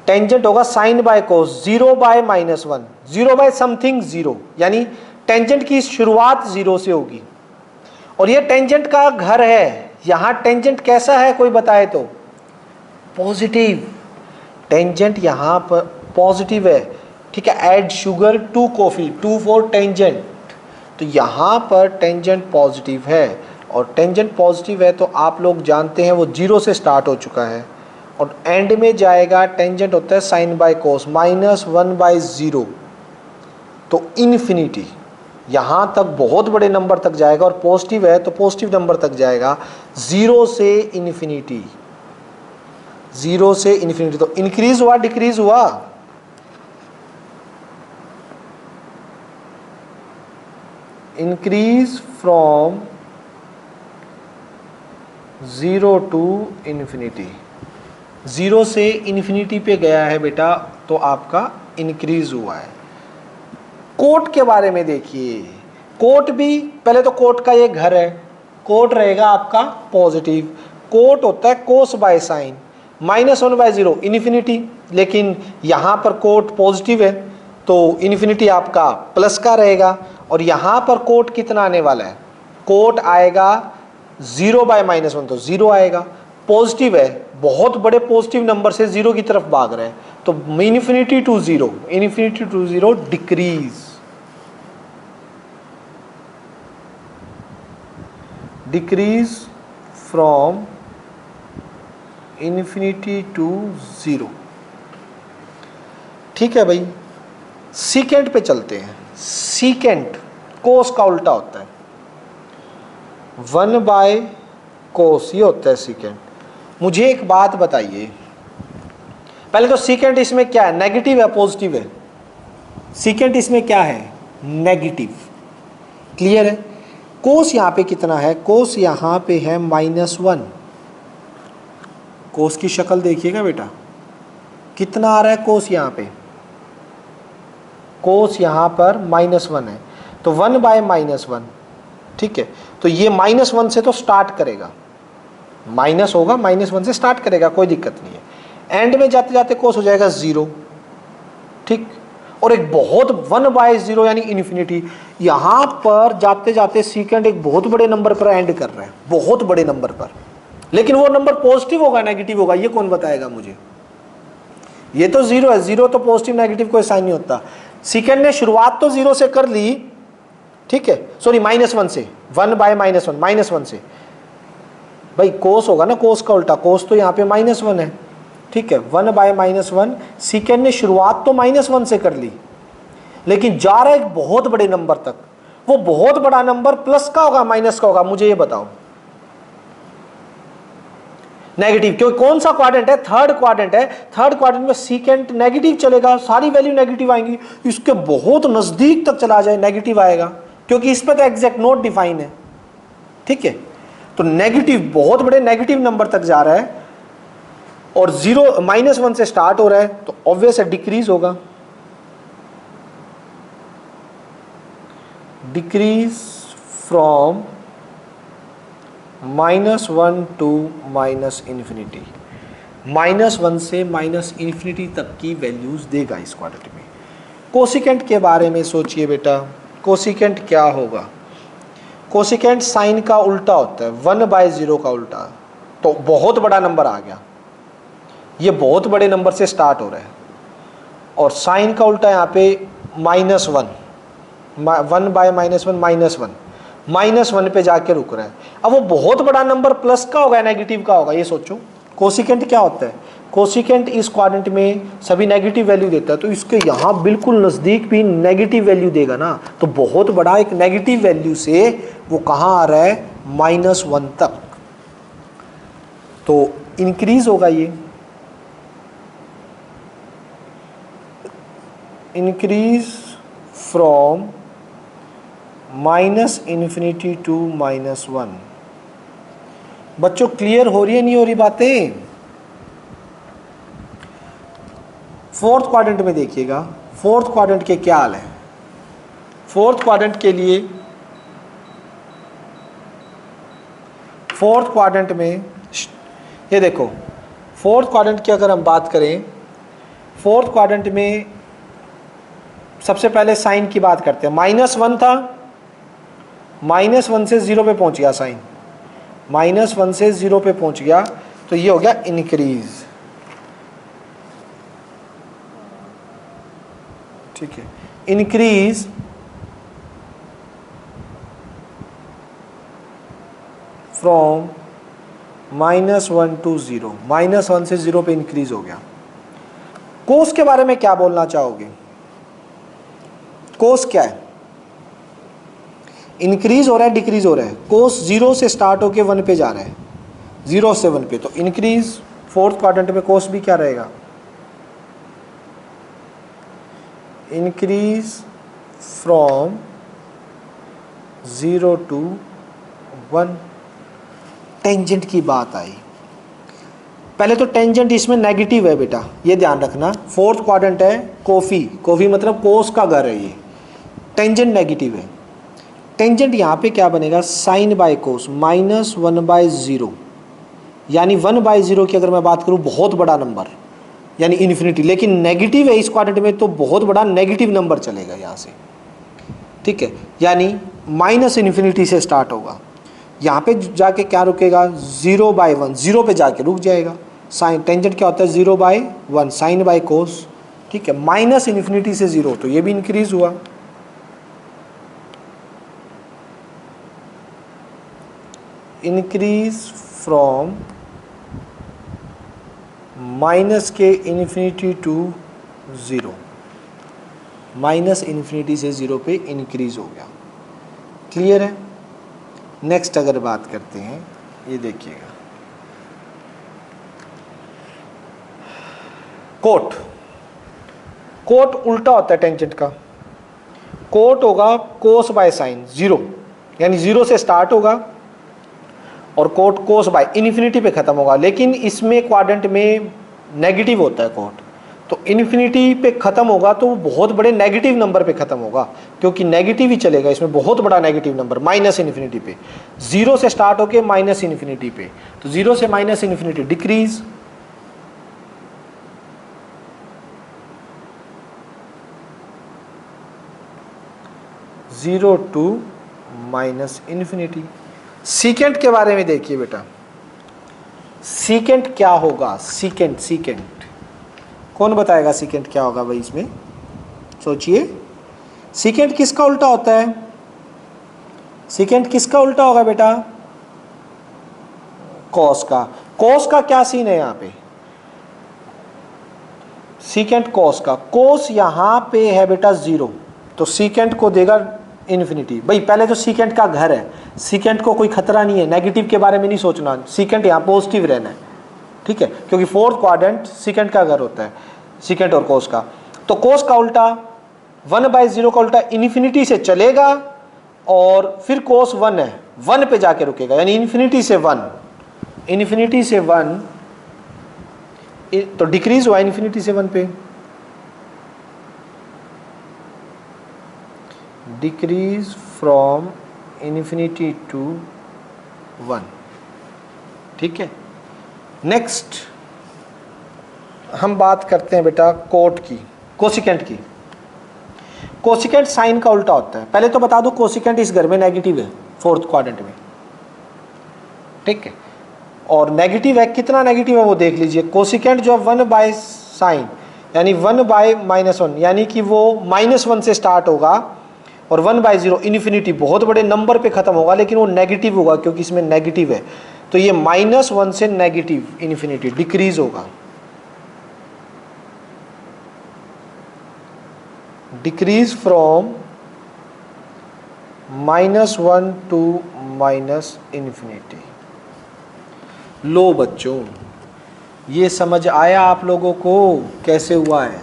टेंजेंट होगा साइन बाय कोस, 0/-1, 0/समथिंग 0, यानी टेंजेंट की शुरुआत 0 से होगी। और ये टेंजेंट का घर है। यहाँ टेंजेंट कैसा है कोई बताए तो? पॉजिटिव। टेंजेंट यहाँ पर पॉजिटिव है, ठीक है। Add sugar to coffee, 2 for tangent. तो यहाँ पर टेंजेंट पॉजिटिव है, और टेंजेंट पॉजिटिव है तो आप लोग जानते हैं वो 0 से स्टार्ट हो चुका है, और एंड में जाएगा। टेंजेंट होता है साइन बाय कोस, -1/0, तो इन्फिनिटी। यहाँ तक बहुत बड़े नंबर तक जाएगा, और पॉजिटिव है तो पॉजिटिव नंबर तक जाएगा, 0 से इन्फिनिटी, 0 से इन्फिनिटी। तो इंक्रीज हुआ डिक्रीज हुआ? इंक्रीज फ्रॉम 0 टू इन्फिनिटी, 0 से इन्फिनिटी पे गया है बेटा तो आपका इंक्रीज हुआ है। कोट के बारे में देखिए, कोट भी, पहले तो कोट का ये घर है, कोट रहेगा आपका पॉजिटिव, कोट होता है कोस बाय साइन, -1/0 इन्फिनिटी, लेकिन यहाँ पर कोट पॉजिटिव है तो इन्फिनिटी आपका प्लस का रहेगा, और यहाँ पर कोट कितना आने वाला है, कोट आएगा 0/-1 तो 0 आएगा, पॉजिटिव है, बहुत बड़े पॉजिटिव नंबर से 0 की तरफ भाग रहे हैं, तो infinity to 0 decrease from infinity to 0। ठीक है भाई, सीकेंट पे चलते हैं। सीकेंट कोस का उल्टा होता है, 1/cos ये होता है सीकेंट। मुझे एक बात बताइए, पहले तो सीकेंट इसमें क्या है, नेगेटिव है पॉजिटिव है? सीकेंट इसमें क्या है, नेगेटिव, क्लियर है। कोस यहाँ पे कितना है, कोस यहाँ पे है -1, कोस की शक्ल देखिएगा बेटा, कितना आ रहा है कोस यहाँ पे, कोस यहाँ पर -1 है, तो 1/-1, ठीक है। तो ये -1 से तो स्टार्ट करेगा, माइनस होगा, -1 से स्टार्ट करेगा, कोई दिक्कत नहीं है, एंड में जाते जाते कोस हो जाएगा 0, ठीक। और एक बहुत 1/0 यानी इन्फिनिटी, यहाँ पर जाते जाते सीकेंड एक बहुत बड़े नंबर पर एंड कर रहा है, बहुत बड़े नंबर पर, लेकिन वो नंबर पॉजिटिव होगा नेगेटिव होगा, ये कौन बताएगा मुझे? ये तो 0 है, 0 तो पॉजिटिव नेगेटिव कोई साइन नहीं होता। सीकेंड ने शुरुआत तो 0 से कर ली, ठीक है, सॉरी -1 से, 1/-1 से, भाई कोस होगा ना, कोस का उल्टा, कोस तो यहाँ पे -1 है, ठीक है, 1/-1। सीकेंड ने शुरुआत तो -1 से कर ली, लेकिन जा रहा है एक बहुत बड़े नंबर तक, वो बहुत बड़ा नंबर प्लस का होगा माइनस का होगा, मुझे ये बताओ? नेगेटिव, क्योंकि कौन सा क्वाड्रेंट है, थर्ड क्वाड्रेंट है, थर्ड क्वाड्रेंट में सीकेंट नेगेटिव चलेगा, सारी वैल्यू नेगेटिव आएंगी, इसके बहुत नजदीक तक चला जाए नेगेटिव आएगा, क्योंकि इस पर तो एग्जैक्ट नोट डिफाइन है, ठीक है। तो नेगेटिव, बहुत बड़े नेगेटिव नंबर तक जा रहा है, और 0 -1 से स्टार्ट हो रहा है, तो ऑब्वियस है डिक्रीज होगा, डिक्रीज फ्रॉम -1 टू -इन्फिनिटी, -1 से -इन्फिनिटी तक की वैल्यूज देगा इस क्वाड्रेंट में। कोसिकेंट के बारे में सोचिए बेटा, कोसिकेंट क्या होगा? कोसिकेंट साइन का उल्टा होता है, 1/0 का उल्टा, तो बहुत बड़ा नंबर आ गया, ये बहुत बड़े नंबर से स्टार्ट हो रहा है, और साइन का उल्टा यहाँ पे -1, 1/-1 -1 पे जाके रुक रहा है। अब वो बहुत बड़ा नंबर प्लस का होगा नेगेटिव का होगा, ये सोचो। कोसिकेंट क्या होता है, कोसिकेंट इस क्वाड्रेंट में सभी नेगेटिव वैल्यू देता है, तो इसके यहाँ बिल्कुल नज़दीक भी नेगेटिव वैल्यू देगा ना, तो बहुत बड़ा एक नेगेटिव वैल्यू से वो कहाँ आ रहा है, -1 तक, तो इंक्रीज होगा, ये इंक्रीज फ्रॉम -इन्फिनिटी टू -1। बच्चों क्लियर हो रही है नहीं हो रही बातें? फोर्थ क्वाड्रेंट में देखिएगा, फोर्थ क्वाड्रेंट के क्या हाल है। फोर्थ क्वाड्रेंट के लिए, फोर्थ क्वाड्रेंट में ये देखो, फोर्थ क्वाड्रेंट की अगर हम बात करें, फोर्थ क्वाड्रेंट में सबसे पहले साइन की बात करते हैं। -1 था, -1 से 0 पे पहुंच गया साइन, -1 से 0 पे पहुंच गया, तो ये हो गया इंक्रीज, ठीक है। इंक्रीज फ्रॉम -1 टू 0, -1 से 0 पे इंक्रीज हो गया। कोस के बारे में क्या बोलना चाहोगे? कोस क्या है? इंक्रीज हो रहा है डिक्रीज हो रहा है, कोस 0 से स्टार्ट होके 1 पे जा रहा है, 0 से 1 पे, तो इंक्रीज फोर्थ क्वाड्रेंट में कोस भी क्या रहेगा, इंक्रीज फ्रॉम 0 to 1। टेंजेंट की बात आई, पहले तो टेंजेंट इसमें नेगेटिव है बेटा, ये ध्यान रखना। फोर्थ क्वाड्रेंट है कॉफी, कॉफी मतलब कोस का घर है, ये टेंजेंट नेगेटिव है। टेंजेंट यहाँ पे क्या बनेगा, साइन बाय कोस -1/0, यानी 1/0 की अगर मैं बात करूँ बहुत बड़ा नंबर यानी इन्फिनिटी, लेकिन नेगेटिव है इस क्वाड्रेंट में तो बहुत बड़ा नेगेटिव नंबर चलेगा यहाँ से, ठीक है, यानी -∞ से स्टार्ट होगा। यहाँ पे जाके क्या रुकेगा, 0/1, 0 पे जाके रुक जाएगा। साइन टेंजेंट क्या होता है, 0/1 साइन बाय कोस, ठीक है, -∞ से 0, तो ये भी इंक्रीज हुआ। इंक्रीज फ्रॉम -∞ टू 0, -∞ से 0 पे इंक्रीज हो गया। क्लियर है। नेक्स्ट अगर बात करते हैं, ये देखिएगा कोट, कोट उल्टा होता है टेंजेंट का। कोट होगा कोस बाय साइन 0, यानी 0 से स्टार्ट होगा और कोट कोस बाय इन्फिनिटी पे खत्म होगा, लेकिन इसमें क्वाड्रेंट में नेगेटिव होता है कोट, तो इन्फिनिटी पे खत्म होगा तो वो बहुत बड़े नेगेटिव नंबर पे खत्म होगा, क्योंकि नेगेटिव ही चलेगा इसमें, बहुत बड़ा नेगेटिव नंबर -∞ पे। 0 से स्टार्ट होके -∞ पे, तो 0 से -∞ डिक्रीज, (0 to -∞). सीकेंट के बारे में देखिए बेटा, सीकेंट क्या होगा, सीकेंट, सीकेंट कौन बताएगा सीकेंट क्या होगा भाई, इसमें सोचिए। सीकेंट किसका उल्टा होता है, सीकेंट किसका उल्टा होगा बेटा, कॉस का। कॉस का क्या सीन है यहाँ पे, सीकेंट कॉस का, कॉस यहाँ पे है बेटा 0, तो सीकेंट को देगा इन्फिनिटी। भाई पहले तो सीकेंट का घर है, सीकेंट को कोई खतरा नहीं है, नेगेटिव के बारे में नहीं सोचना, सीकेंट यहाँ पॉजिटिव रहना है, ठीक है, क्योंकि फोर्थ क्वाड्रेंट सीकेंट का घर होता है, सीकेंट और कोस का। तो कोस का उल्टा 1/0 का उल्टा इन्फिनिटी से चलेगा और फिर कोस 1 है, 1 पे जाके रुकेगा, यानी इन्फिनिटी से 1, इन्फिनिटी से 1 तो डिक्रीज हुआ इन्फिनिटी से 1 पे, डिक्रीज फ्रॉम इन्फिनिटी टू 1, ठीक है। नेक्स्ट हम बात करते हैं बेटा कोट की, कोसिकेंट की। कोसिकेंट साइन का उल्टा होता है। पहले तो बता दो कोसिकेंट इस घर में नेगेटिव है, फोर्थ क्वाड्रेंट में, ठीक है, और नेगेटिव है, कितना नेगेटिव है वो देख लीजिए। कोसिकेंट जो 1/sin यानी 1/-1, यानी कि वो -1 से स्टार्ट होगा और 1/0 इन्फिनिटी बहुत बड़े नंबर पे खत्म होगा, लेकिन वो नेगेटिव होगा क्योंकि इसमें नेगेटिव है, तो ये -1 से नेगेटिव इन्फिनिटी डिक्रीज होगा, डिक्रीज फ्रॉम -1 टू -∞। लो बच्चों, ये समझ आया आप लोगों को कैसे हुआ है,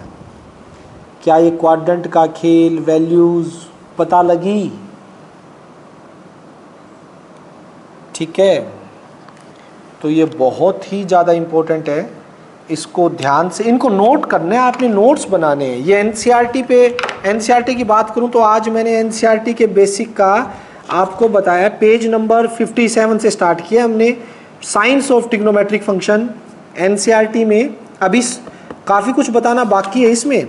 क्या ये क्वाड्रेंट का खेल, वैल्यूज पता लगी, ठीक है। तो ये बहुत ही ज़्यादा इम्पोर्टेंट है, इसको ध्यान से, इनको नोट करना है, आपने नोट्स बनाने हैं। ये एनसीईआरटी पे, एनसीईआरटी की बात करूं तो आज मैंने एनसीईआरटी के बेसिक का आपको बताया, पेज नंबर 57 से स्टार्ट किया हमने, science of trigonometric function NCERT में। अभी काफ़ी कुछ बताना बाकी है इसमें,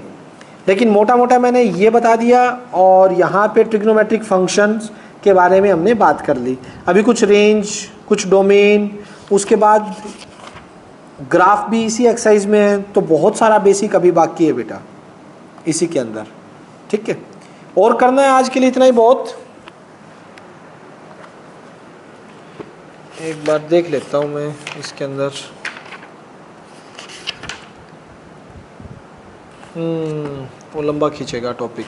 लेकिन मोटा मोटा मैंने ये बता दिया, और यहाँ पे ट्रिग्नोमेट्रिक फंक्शंस के बारे में हमने बात कर ली। अभी कुछ रेंज, कुछ डोमेन, उसके बाद ग्राफ भी इसी एक्सरसाइज में है, तो बहुत सारा बेसिक अभी बाकी है बेटा इसी के अंदर, ठीक है। और करना है आज के लिए इतना ही बहुत। एक बार देख लेता हूँ मैं इसके अंदर, वो लंबा खींचेगा टॉपिक।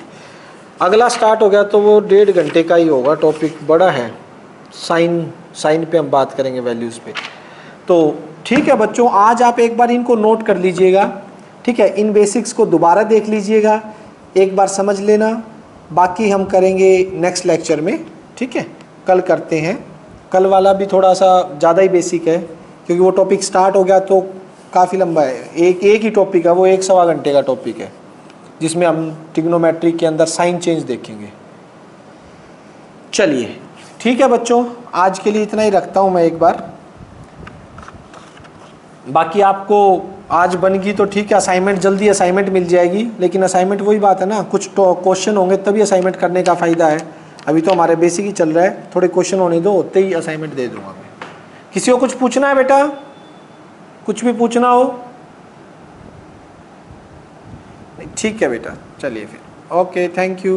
अगला स्टार्ट हो गया तो वो 1.5 घंटे का ही होगा, टॉपिक बड़ा है, साइन पे हम बात करेंगे, वैल्यूज़ पे। तो ठीक है बच्चों, आज आप एक बार इनको नोट कर लीजिएगा, ठीक है, इन बेसिक्स को दोबारा देख लीजिएगा, एक बार समझ लेना, बाकी हम करेंगे नेक्स्ट लेक्चर में, ठीक। ठीक है, कल करते हैं। कल वाला भी थोड़ा सा ज़्यादा ही बेसिक है, क्योंकि वो टॉपिक स्टार्ट हो गया तो काफ़ी लंबा है। एक ही टॉपिक है, वो 1-1.25 घंटे का टॉपिक है, जिसमें हम ट्रिग्नोमेट्री के अंदर साइन चेंज देखेंगे। चलिए ठीक है बच्चों, आज के लिए इतना ही रखता हूँ मैं एक बार। बाकी आपको आज बन गई तो ठीक है, असाइनमेंट जल्दी असाइनमेंट मिल जाएगी, लेकिन असाइनमेंट वही बात है ना, कुछ तो क्वेश्चन होंगे तभी असाइनमेंट करने का फ़ायदा है। अभी तो हमारे बेसिक ही चल रहा है, थोड़े क्वेश्चन होने दो, होते ही असाइनमेंट दे दूंगा मैं। किसी को कुछ पूछना है बेटा, कुछ भी पूछना हो? ठीक है बेटा, चलिए फिर, ओके, थैंक यू।